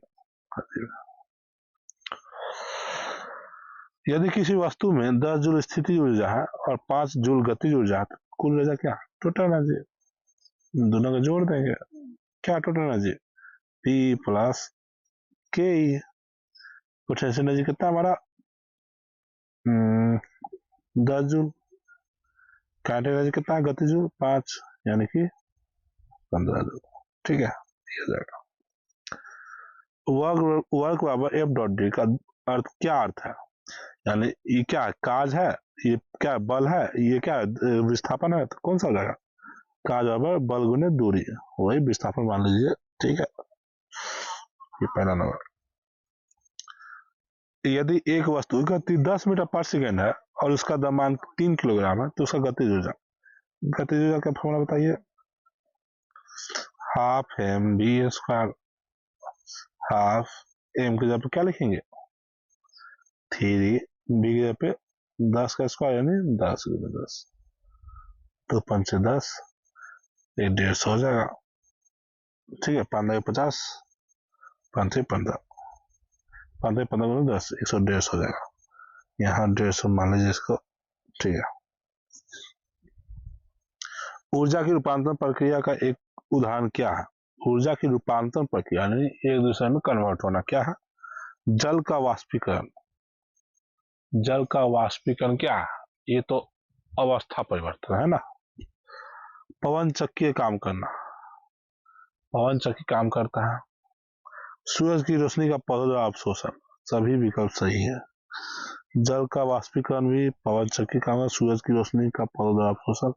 यदि किसी वस्तु में 10 जूल स्थितिज ऊर्जा है और 5 जूल गतिज ऊर्जा है, तो कुल ऊर्जा क्या? टोटल एनर्जी, दोनों को जोड़ देंगे, क्या टोटल एनर्जी? P प्लस के। पोटेंशियल एनर्जी कितना हमारा 10 जूल, काइनेटिक एनर्जी कितना है गति जूल 5, यानी कि 15 जूल। ठीक है, ये हो जाएगा। वर्क बराबर एफ डॉट डी का अर्थ क्या अर्थ है? यानी ये क्या है, काज है, ये क्या बल है, ये क्या है विस्थापन है, तो कौन सा हो जाएगा? काज बराबर बल गुने दूरी, वही विस्थापन मान लीजिए। ठीक है, ये पहला नंबर। यदि एक वस्तु की गति 10 मीटर पर सेकेंड है और उसका द्रव्यमान 3 किलोग्राम है, तो उसका गतिज ऊर्जा का फॉर्मूला बताइए। हाफ mv², हाफ m की जगह पे क्या लिखेंगे 3, b की जगह पे 10 का स्क्वायर यानी 10 गुना 10, तो 5 से 10, 150 हो जाएगा। ठीक है, 15 50, 5 से 15, 15 15 गुना 10, 150 हो जाएगा। यहाँ 150 मान लीजिए इसको। ठीक है, ऊर्जा की रूपांतरण प्रक्रिया का एक उदाहरण क्या है? ऊर्जा की रूपांतरण प्रक्रिया यानी एक दूसरे में कन्वर्ट होना क्या है? जल का वाष्पीकरण। जल का वाष्पीकरण क्या है? ये तो अवस्था परिवर्तन है ना। पवन चक्की काम करना, पवन चक्की काम करता है। सूरज की रोशनी का पौधों द्वारा अवशोषण, सभी विकल्प सही है। जल का वाष्पीकरण भी, पवन चक्की काम, सूरज की रोशनी का पौधों द्वारा अवशोषण,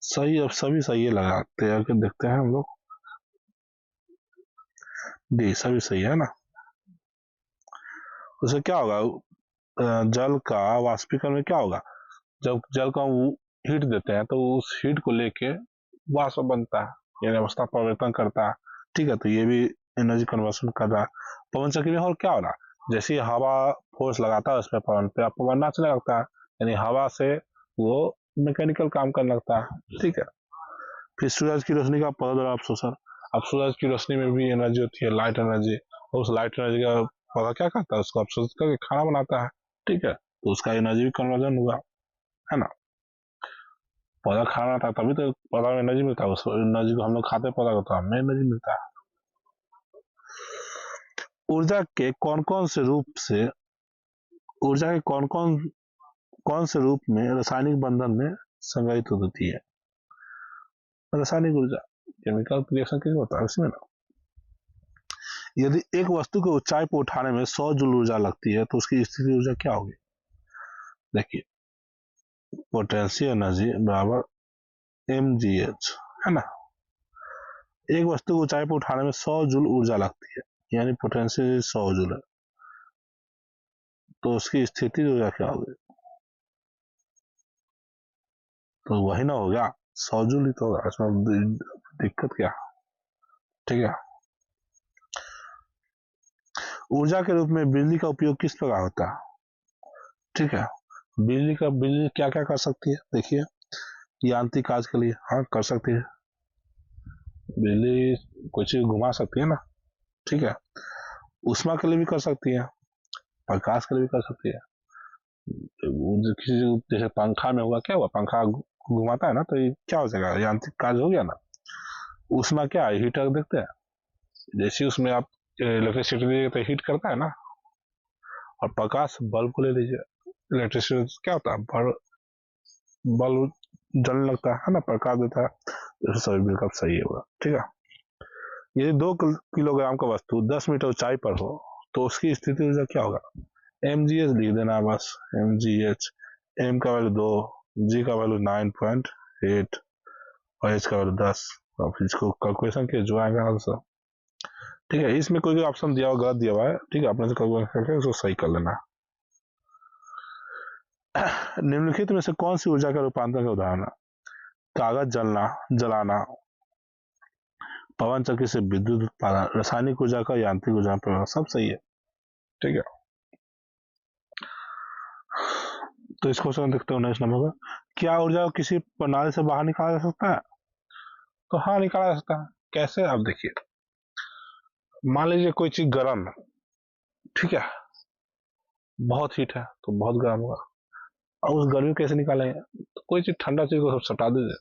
सही। अब सभी सही है, लगाते हैं, देखते हैं हम लोग। डी सभी सही है ना। उससे क्या होगा, जल का वाष्पीकरण में क्या होगा, जब जल को हम हीट देते हैं तो उस हीट को लेके वाष्प बनता है, यानी अवस्था परिवर्तन करता है। ठीक है, तो ये भी एनर्जी कन्वर्शन कर रहा है। पवन चक्की में और क्या हो रहा है, जैसे हवा फोर्स लगाता है उस पर पवन पे, पवन नाचने लगता है, यानी हवा से वो मैकेनिकल काम करने लगता है। ठीक है, फिर सूरज की रोशनी का पौधों द्वारा अवशोषण। अब सूरज की रोशनी में भी एनर्जी होती है, लाइट एनर्जी, और उस लाइट एनर्जी का पौधा क्या करता है, उसको अवशोषित करके खाना बनाता है। ठीक है, तो उसका एनर्जी भी कन्वर्जन हुआ, है ना। पौधा खाना था तभी तो पौधा में एनर्जी मिलता है, उस एनर्जी को हम लोग खाते पौधा को, तो हमें एनर्जी मिलता है। ऊर्जा के कौन कौन से रूप से, ऊर्जा के कौन से रूप में रासायनिक बंधन में संग्रहित होती है? रासायनिक ऊर्जा केमिकल रिएक्शन कैसे होता है उसमें ना। यदि एक वस्तु को ऊंचाई पर उठाने में 100 जूल ऊर्जा लगती है तो उसकी स्थिति ऊर्जा क्या होगी? देखिए, पोटेंशियल एनर्जी बराबर mgh, है ना। एक वस्तु को ऊंचाई पर उठाने में 100 जूल ऊर्जा लगती है, यानी पोटेंशियल 100 जूल है। तो उसकी स्थिति ऊर्जा क्या होगी? तो वही ना हो गया, 100 जूल ही तो होगा, इसमें दिक्कत क्या? ठीक है। ऊर्जा के रूप में बिजली का उपयोग किस प्रकार होता है? ठीक है, बिजली क्या क्या कर सकती है? देखिए, यांत्रिक कार्य के लिए हाँ कर सकती है, बिजली कोई चीज घुमा सकती है ना। ठीक है, ऊष्मा के लिए भी कर सकती है, प्रकाश के लिए भी कर सकती है। किसी जैसे पंखा में हुआ, क्या हुआ, पंखा घुमाता है ना, तो ये क्या हो जाएगा, यांत्रिक कार्य हो गया ना। ऊष्मा क्या है, हीटर देखते हैं, जैसे उसमें आप इलेक्ट्रिसिटी देंगे तो हीट करता है ना। और प्रकाश, बल्ब को ले लीजिए, इलेक्ट्रिसिटी क्या होता है, बल्ब जलने लगता है ना, प्रकाश देता है। तो सभी बिल्कुल सही होगा। ठीक है, यदि 2 किलोग्राम का वस्तु 10 मीटर ऊंचाई पर हो तो उसकी स्थिति ऊर्जा क्या होगा? mgh लिख देना है बस, mgh। m का वैल्यू 2, g का वैल्यू 9.8 और h का वैल्यू 10। अब इसको कैलकुलेशन के जो आएगा आंसर। ठीक है, इसमें कोई ऑप्शन दिया हुआ गलत दिया हुआ है, ठीक है, अपने से कैलकुलेशन करके उसको सही कर लेना। निम्नलिखित में से कौन सी ऊर्जा का रूपांतरण का उदाहरण है? कागज जलाना, पवन चक्की से विद्युत उत्पादन, रासायनिक ऊर्जा का यांत्रिक ऊर्जा में, सब सही है। ठीक है, तो इसको क्वेश्चन देखते हो नेक्स्ट नंबर का। क्या ऊर्जा को किसी प्रणाली से बाहर निकाला जा सकता है? तो हाँ, निकाला जा सकता है। कैसे? अब देखिए, मान लीजिए कोई चीज गर्म है, ठीक है, बहुत हीट है तो बहुत गर्म होगा, और उस गर्मी कैसे निकालेंगे? तो कोई चीज ठंडा चीज को सब सटा दीजिए,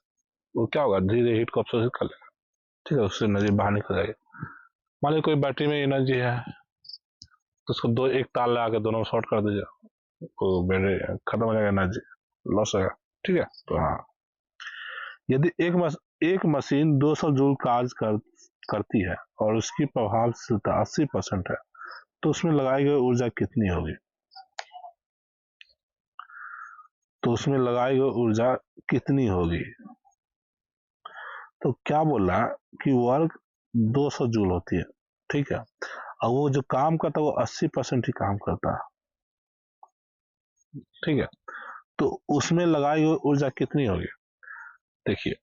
वो क्या होगा, धीरे हीट को अब्सॉर्ब कर लेगा। ठीक है, उससे एनर्जी बाहर निकल जाएगी। मान लीजिए कोई बैटरी में एनर्जी है, तो उसको एक तार लगा के दोनों शॉर्ट कर दीजिए, वो बैटरी खत्म हो जाएगा, एनर्जी लॉस होगा। ठीक है, तो हाँ, यदि एक मशीन 200 जूल कार्य करती है और उसकी प्रभावशीलता 80% है, तो उसमें लगाई गई ऊर्जा कितनी होगी? तो उसमें लगाई गई ऊर्जा कितनी होगी? तो क्या बोल रहा है कि वर्ग 200 जूल होती है, ठीक है, और वो जो काम करता है वो 80% ही काम करता है। ठीक है, तो उसमें लगाई गई ऊर्जा कितनी होगी? देखिए,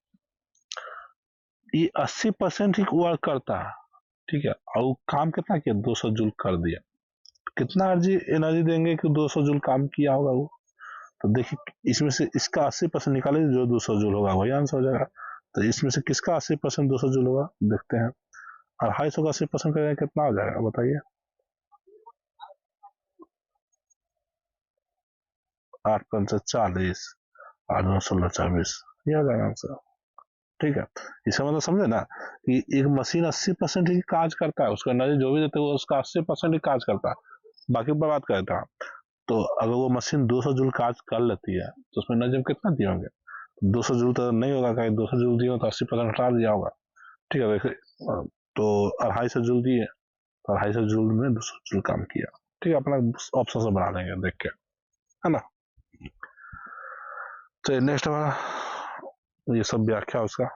ये 80% ही वर्क करता है, ठीक है, और वो काम कितना किया, 200 जूल कर दिया। कितना एनर्जी देंगे कि 200 जूल काम किया होगा वो? तो देखिए, इसमें से इसका 80% निकालेंगे, जो 200 जूल होगा वही आंसर हो जाएगा। तो इसमें से किसका 80% 200 जूल होगा, देखते हैं। 250 का 80% करेंगे, कितना हो जाएगा बताइए? 8×5 = 40, 8×9 = 24, ये हो जाएगा आंसर। ठीक है, इसका मतलब समझे ना कि एक मशीन 80% ही काज करता है, उसका एनर्जी जो भी देते हैं उसका 80% ही काज करता है, बाकी पर बात करता है। तो अगर वो मशीन 200 जूल काज कर लेती है तो उसमें एनर्जी कितना दिए होंगे? 200 जूल तो नहीं होगा, कहीं 200 जूल दिए हो तो 80% हटा दिया होगा। ठीक है, वैसे तो 250 जूल दिए, तो 250 जूल में 200 जूल काम किया। ठीक है, अपना ऑप्शन से बना लेंगे देख के, है ना। तो नेक्स्ट हमारा ये सब व्याख्या उसका।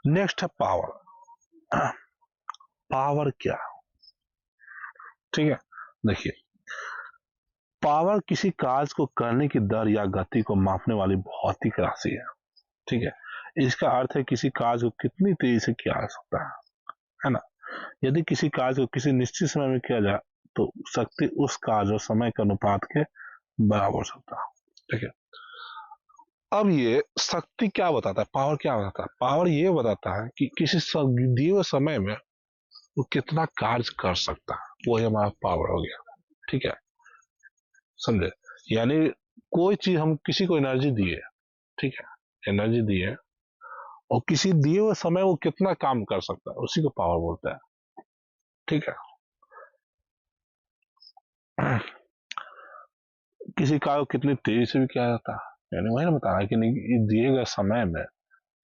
नेक्स्ट है पावर। पावर क्या? ठीक है, देखिए, पावर किसी कार्य को करने की दर या गति को मापने वाली भौतिक राशि है। ठीक है, इसका अर्थ है किसी कार्य को कितनी तेजी से किया जा सकता है ना। यदि किसी कार्य को किसी निश्चित समय में किया जाए तो शक्ति उस कार्य और समय के अनुपात के बराबर हो सकता है। ठीक है, अब ये शक्ति क्या बताता है, पावर क्या बताता है? पावर ये बताता है कि किसी दिए हुए समय में वो कितना कार्य कर सकता है, वो हमारा पावर हो गया। ठीक है, समझे? यानी कोई चीज हम किसी को एनर्जी दिए, ठीक है, एनर्जी दिए, और किसी दिए हुए समय वो कितना काम कर सकता है, उसी को पावर बोलते हैं। ठीक है, किसी कार्य को कितनी तेजी से भी किया जाता है, यानी वही ना बता रहा है कि दिए गए समय में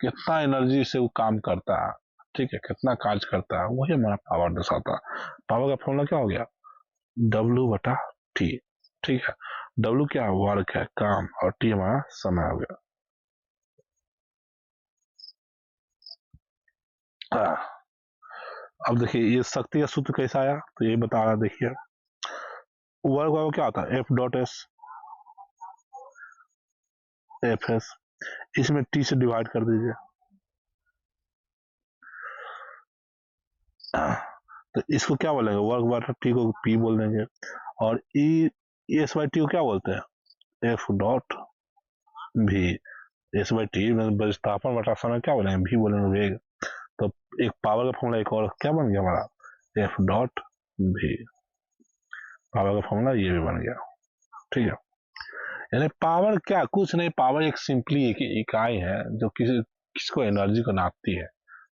कितना एनर्जी से वो काम करता है, ठीक है, कितना कार्य करता है, वही हमारा पावर दर्शाता है। पावर का फॉर्मूला क्या हो गया, W/T। ठीक है, W क्या है, वर्क है, काम, और T हमारा समय हो गया। अब देखिए ये शक्ति का सूत्र कैसा आया, तो ये बता रहा, देखिए वर्क वाला क्या होता है, F dot S, F S, इसमें टी से डिवाइड कर दीजिए, तो इसको क्या बोलेंगे, वर्क बटा टी को पी बोल देंगे, और ई एस बाई टी को क्या बोलते हैं, एफ डॉट भी, एस बाई टी में विस्थापन बटा समय क्या बोलेंगे, भी बोलेंगे, वेग। तो एक पावर का फॉर्मूला एक और क्या बन गया हमारा, एफ डॉट भी, पावर का फॉर्मूला ये भी बन गया, ठीक है। यानी पावर क्या, कुछ नहीं, पावर एक सिंपली एक इकाई है जो किसको एनर्जी को नापती है,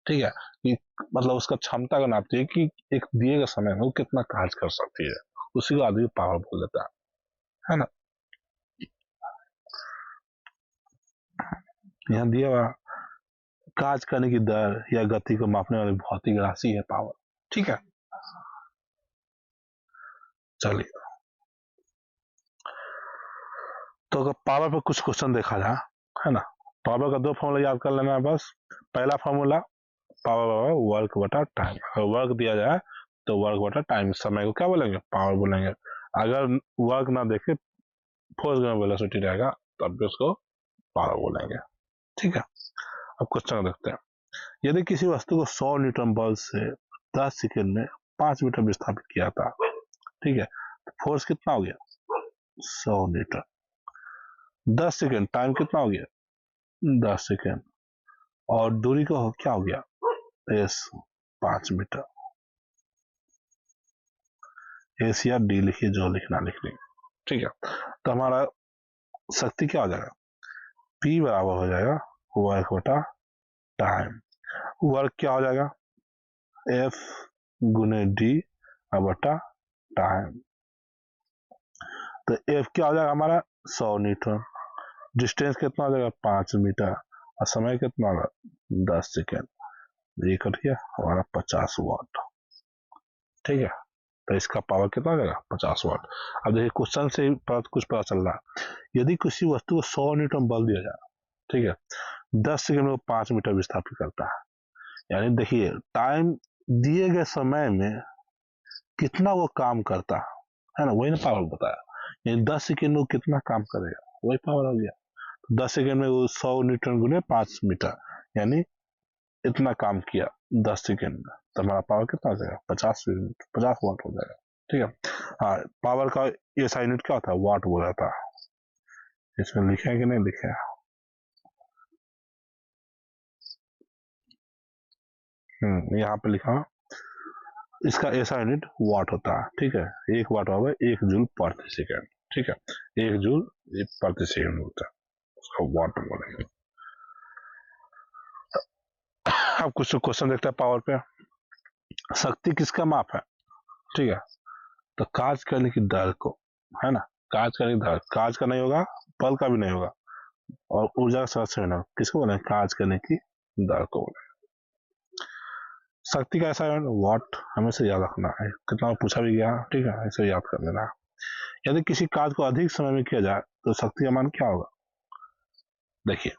ठीक है, कि मतलब उसका क्षमता को नापती है कि एक दिए गए समय में वो कितना कार्य कर सकती है, उसी को आदमी पावर बोल देता है ना। यहाँ दिया हुआ कार्य करने की दर या गति को मापने वाली भौतिक राशि है पावर, ठीक है। चलिए, तो अगर पावर पर कुछ क्वेश्चन देखा जाए, है ना, पावर का दो फॉर्मूला याद कर लेना है बस। पहला फॉर्मूला पावर वर्क बटा टाइम, अगर वर्क दिया जाए तो वर्क बटा टाइम, समय को क्या बोलेंगे, पावर बोलेंगे। अगर वर्क ना देखे, फोर्स ग्राम वेलोसिटी रहेगा, तब भी उसको पावर बोलेंगे, ठीक है। अब क्वेश्चन देखते हैं, यदि किसी वस्तु को 100 न्यूटन बल से 10 सेकंड में 5 मीटर विस्थापित किया था, ठीक है, तो फोर्स कितना हो गया, 100 न्यूटन, 10 सेकंड, टाइम कितना हो गया, 10 सेकंड, और दूरी को क्या हो गया, एस 5 मीटर, एस या डी लिखिए, जो लिखना लिख लीजिए, ठीक है। तो हमारा शक्ति क्या हो जाएगा, P बराबर हो जाएगा वर्क बटा टाइम, वर्क क्या हो जाएगा, F गुने D बटा टाइम, तो F क्या हो जाएगा हमारा 100 न्यूटन, डिस्टेंस कितना हो जाएगा 5 मीटर, और समय कितना होगा 10 सेकेंड, ये कट गया हमारा 50 वाट, ठीक है। तो इसका पावर कितना हो जाएगा 50 वाट। अब देखिए क्वेश्चन से कुछ पता चल रहा है, यदि किसी वस्तु को 100 न्यूटन बल दिया जाए, ठीक है, 10 सेकंड में वो 5 मीटर विस्थापित करता है, यानी देखिए टाइम दिए गए समय में कितना वो काम करता है ना, वही ना पावर बताया, यानी 10 सेकंड में वो कितना काम करेगा, वही पावर हो गया। तो 10 सेकंड में वो 100 न्यूटन गुने 5 मीटर, यानी इतना काम किया 10 सेकंड में, तो हमारा पावर कितना हो जाएगा 50 वाट हो जाएगा, ठीक है। हाँ, पावर का ऐसा यूनिट क्या होता है, वाट बोला था, इसमें लिखे है कि नहीं लिखे है, यहाँ पे लिखा, इसका ऐसा यूनिट वाट होता है, ठीक है, 1 वाट होगा 1 जूल प्रति सेकंड, ठीक है, 1 जूल प्रति सेकंड होता है, उसका वाट बोलेंगे। अब कुछ क्वेश्चन देखते हैं पावर पे, शक्ति किसका माप है, ठीक है, तो कार्य करने की दर को, है ना, कार्य करने की दर, कार्य का नहीं होगा, बल का भी नहीं होगा, और ऊर्जा का संरक्षण होगा, किसको बोले, कार्य करने की दर को बोले। शक्ति का ऐसा वाट हमेशा याद रखना है, कितना पूछा भी गया, ठीक है, ऐसे याद कर लेना है। यदि किसी कार्य को अधिक समय में किया जाए तो शक्ति का मान क्या होगा, देखिए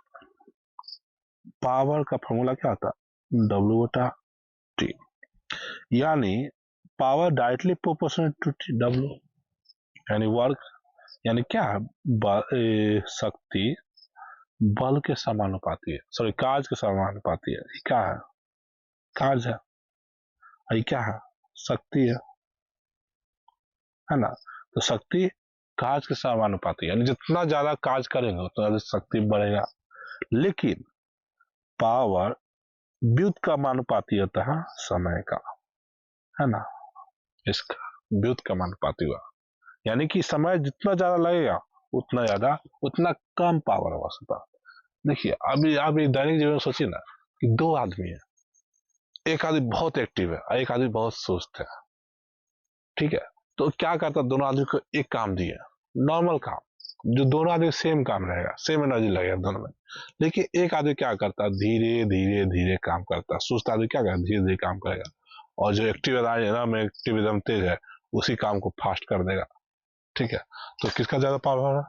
पावर का फॉर्मूला क्या होता है, W बटा टी, यानी power directly proportional to W, यानी वर्क, यानी क्या है, शक्ति बल के समानुपाती है, सॉरी कार्य के समानुपाती है, ये क्या है, कार्य है, ये क्या है, शक्ति है ना। तो शक्ति कार्य के समानुपाती है, यानी जितना ज्यादा कार्य करेंगे उतना ज्यादा शक्ति बढ़ेगा, लेकिन पावर व्युत का मानुपाती होता है समय का, है ना, इसका व्युत का मानुपाती हुआ, यानी कि समय जितना ज्यादा लगेगा उतना कम पावर होगा। देखिए अभी आप दैनिक जीवन में सोचिए ना, कि 2 आदमी है, एक आदमी बहुत एक्टिव है और एक आदमी बहुत सुस्त है, ठीक है, तो क्या करता, दोनों आदमी को एक काम दिया, नॉर्मल काम, जो दोनों आदमी सेम काम रहेगा, सेम एनर्जी लगेगा दोनों में, लेकिन एक आदमी क्या करता है, धीरे धीरे धीरे काम करता है, सुस्त आदमी क्या करता, धीरे धीरे काम करेगा, और जो एक्टिविज्म तेज है, उसी काम को फास्ट कर देगा, ठीक है। तो किसका ज्यादा पावर है,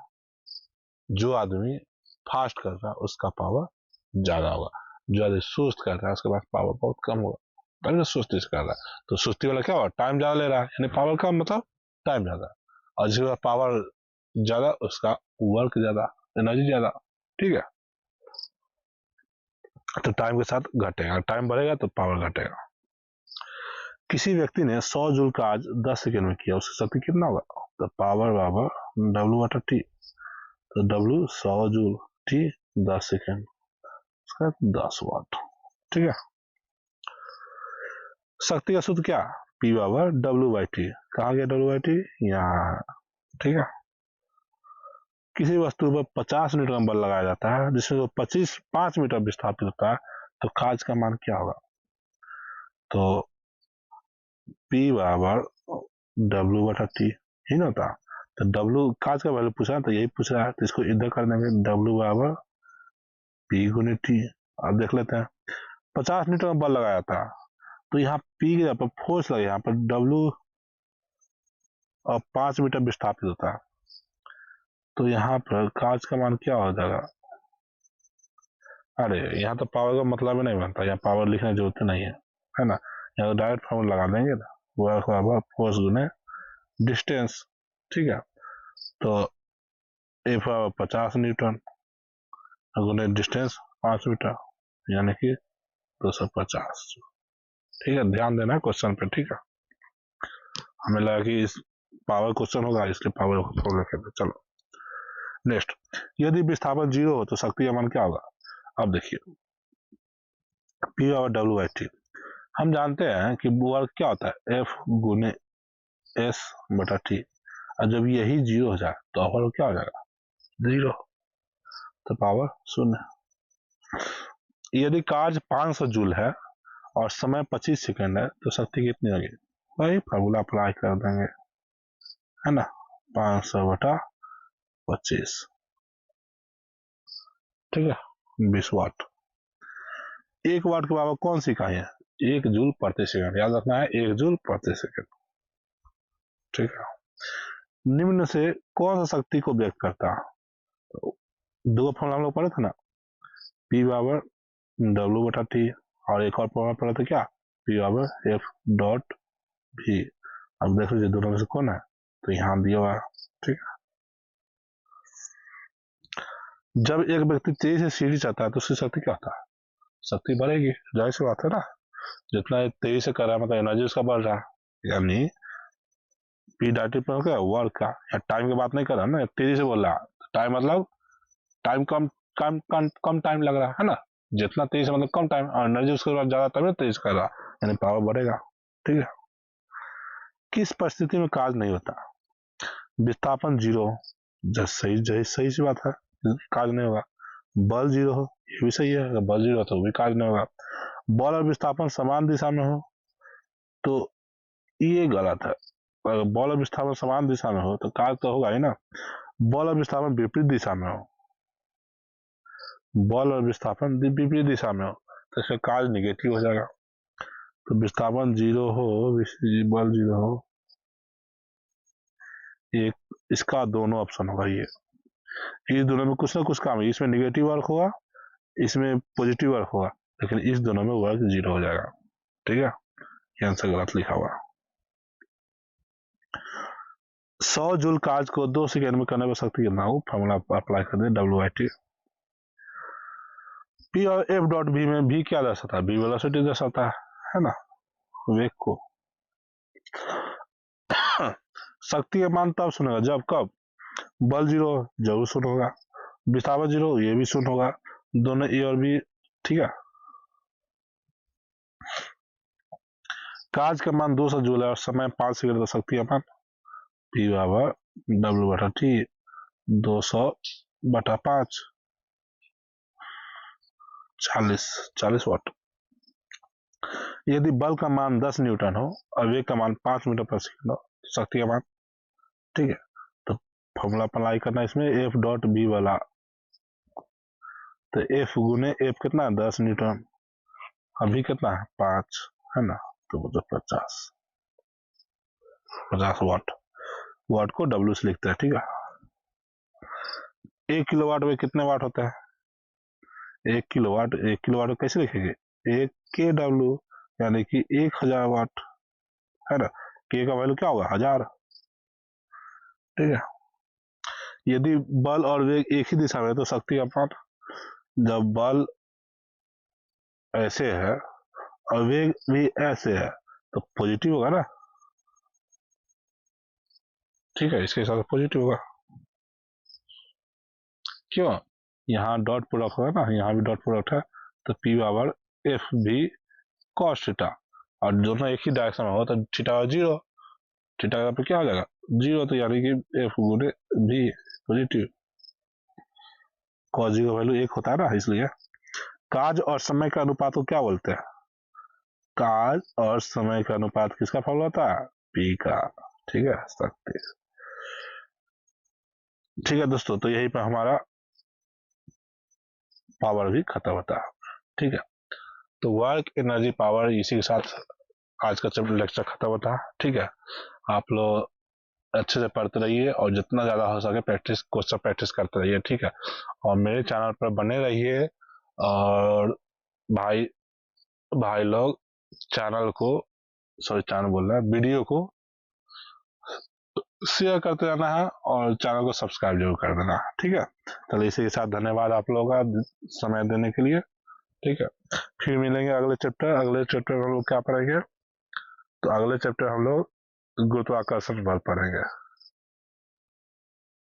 जो आदमी फास्ट कर रहा है उसका पावर ज्यादा होगा, जो आदमी सुस्त कर रहा है उसके पास पावर बहुत कम होगा, पहले सुस्ती से कर रहा है, तो सुस्ती वाला क्या हुआ, टाइम ज्यादा ले रहा है, यानी पावर का मतलब टाइम ज्यादा, और जिसका पावर ज्यादा उसका वर्क ज्यादा, एनर्जी ज्यादा, ठीक है। तो टाइम के साथ घटेगा, टाइम बढ़ेगा तो पावर घटेगा। किसी व्यक्ति ने 100 जूल का आज 10 सेकेंड में किया, उसकी शक्ति कितना होगा, तो पावर बराबर W/T, तो W 100 जूल, T 10 सेकेंड, उसका 10 वाट, ठीक है। शक्ति का सूत्र क्या, P बराबर W/T, कहाँ गया W/T, यहाँ, ठीक है। किसी वस्तु पर 50 न्यूटन बल लगाया जाता है जिसमें 5 मीटर विस्थापित होता है, तो काज का मान क्या होगा, तो P बराबर W/T ही ना होता, तो W काज का वैल्यू पूछा तो यही पूछ रहा है, तो इसको इधर कर देंगे, W बराबर P गुने T। अब देख लेते हैं, 50 न्यूटन बल लगाया था, तो यहाँ P के पर फोर्स लगे, यहाँ पर W और 5 मीटर विस्थापित होता है, तो यहाँ पर काज का मान क्या हो जाएगा, अरे यहाँ तो पावर का मतलब ही नहीं बनता, यहाँ पावर लिखने की जरूरत नहीं है ना, यहाँ तो डायरेक्ट फॉर्मूला लगा देंगे ना, वर्क बराबर फोर्स गुने डिस्टेंस, ठीक है। तो F बराबर 50 न्यूटन गुने डिस्टेंस 5 मीटर, यानी कि 250, ठीक है। ध्यान देना क्वेश्चन पे, ठीक है। हमें लगा कि इस पावर क्वेश्चन होगा, इसलिए पावर को फॉलो करते। चलो नेक्स्ट, यदि विस्थापन 0 हो तो शक्ति का मान क्या होगा। अब देखिए, P और W/T हम जानते हैं कि वर्क क्या होता है, F गुने S/T, और जब यही 0 हो जाए तो पावर क्या हो जाएगा, 0, तो पावर 0। यदि कार्य 500 जूल है और समय 25 सेकंड है तो शक्ति कितनी होगी, वही फार्मूला अप्लाई कर देंगे, है ना, 500/25, ठीक है, 20 वाट। 1 वाट के बराबर कौन सी इकाई है, 1 जूल प्रति सेकंड, याद रखना है 1 जूल प्रति सेकंड, ठीक है। निम्न से कौन सा शक्ति को व्यक्त करता है, तो दो फॉर्मूला हम लोग पढ़े थे ना, P बराबर W/T, और एक और फॉर्मूला पढ़ा था क्या, P बराबर F.V। अब देख लीजिए दोनों में से कौन है, तो यहाँ दिया हुआ है, ठीक है। जब एक व्यक्ति तेजी से सीढ़ी चढ़ता है तो उसकी शक्ति क्या होता है, शक्ति बढ़ेगी, जाहिर सी बात है ना, जितना तेजी से कर रहा है मतलब एनर्जी उसका बढ़ रहा है, यानी P/T पर क्या वर्क का, या टाइम की बात नहीं कर रहा ना, तेजी से बोल रहा है, टाइम मतलब टाइम कम कम कम कम टाइम लग रहा है ना, जितना तेज मतलब कम टाइम, और एनर्जी उसके बाद ज्यादा तभी तेज कर रहा, यानी पावर बढ़ेगा, ठीक है। किस परिस्थिति में कार्य नहीं होता, विस्थापन 0, सही सही सी बात है, कार्य नहीं होगा। बल 0 हो, ये भी सही है, अगर बल 0 हो तो भी कार्य नहीं होगा। बल और विस्थापन समान दिशा में हो तो ये गलत है, अगर बल और विस्थापन समान दिशा में हो तो कार्य तो होगा ही ना। बल और विस्थापन विपरीत दिशा में हो, बल और विस्थापन विपरीत दिशा में हो तो इसका कार्य निगेटिव हो जाएगा, तो विस्थापन 0 हो, बल 0 हो, एक इसका दोनों ऑप्शन होगा, ये दोनों में कुछ ना कुछ काम है, इसमें निगेटिव वर्क होगा, इसमें पॉजिटिव वर्क होगा, लेकिन इस दोनों में वर्क 0 हो जाएगा, ठीक है, ये आंसर गलत लिखा हुआ। 100 जूल कार्य को 2 सेकेंड में करने पर शक्ति कितना हो, फॉर्मूला अप्लाई कर दे, W/T। P और F.V में भी क्या दर्शाता है, V वेलोसिटी दर्शाता है ना, वेग को। शक्ति का मान तब सुनेगा जब कब, बल 0 जरूर शून्य होगा, विस्थापन 0 ये भी शून्य होगा, दोनों ए और बी, ठीक है। कार्य का मान 200 जूल है और समय 5 सेकंड, तो शक्ति का मान P बराबर W/T 200/5, 40 वाट। यदि बल का मान 10 न्यूटन हो और वेग का मान 5 मीटर पर सेकंड हो तो शक्ति का मान, ठीक है, तो फॉर्मूला अप्लाई करना इसमें F.V वाला, तो F गुने F कितना है 10 न्यूटन, अभी कितना है 5, है ना, तो मतलब 50 वाट, वाट को W से लिखते हैं, ठीक है। 1 किलोवाट में कितने वाट होता है, 1 किलोवाट, 1 किलोवाट कैसे लिखेंगे, 1 kW यानी कि 1000 वाट, है ना। के का वैल्यू क्या होगा, 1000। ठीक है। यदि बल और वेग एक ही दिशा में है तो शक्ति का मान, जब बल ऐसे है और वेग भी ऐसे है तो पॉजिटिव होगा ना। ठीक है, इसके हिसाब से पॉजिटिव होगा। क्यों, यहाँ डॉट प्रोडक्ट होगा ना, यहाँ भी डॉट प्रोडक्ट है, तो पी बराबर एफ भी कॉस थीटा, और दोनों एक ही डायरेक्शन में होगा तो थीटा 0, थीटा पे क्या हो जाएगा 0, तो यानी कि एफ गुने भी पॉजिटिव। कॉस 0 का वैल्यू 1 होता है ना, इसलिए। काज और समय का अनुपात को क्या बोलते हैं, काज और समय का अनुपात किसका फॉर्मूला होता है, पी का। ठीक है, शक्ति। ठीक है दोस्तों, तो यही पर हमारा पावर भी खत्म होता है। ठीक है, तो वर्क एनर्जी पावर, इसी के साथ आज का लेक्चर खत्म होता है। ठीक है, आप लोग अच्छे से पढ़ते रहिए और जितना ज़्यादा हो सके प्रैक्टिस, क्वेश्चन प्रैक्टिस करते रहिए। ठीक है, और मेरे चैनल पर बने रहिए, और भाई भाई लोग चैनल को, सॉरी चैनल बोल रहा है, वीडियो को शेयर करते रहना है और चैनल को सब्सक्राइब जरूर कर देना। ठीक है, चलिए इसी के साथ धन्यवाद आप लोगों का समय देने के लिए। ठीक है, फिर मिलेंगे अगले चैप्टर। अगले चैप्टर में हम लोग क्या पढ़ेंगे, तो अगले चैप्टर हम लोग गुरुत्वाकर्षण बल पढ़ेंगे।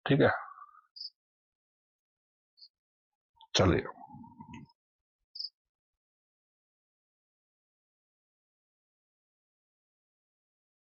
ठीक है, चलिए।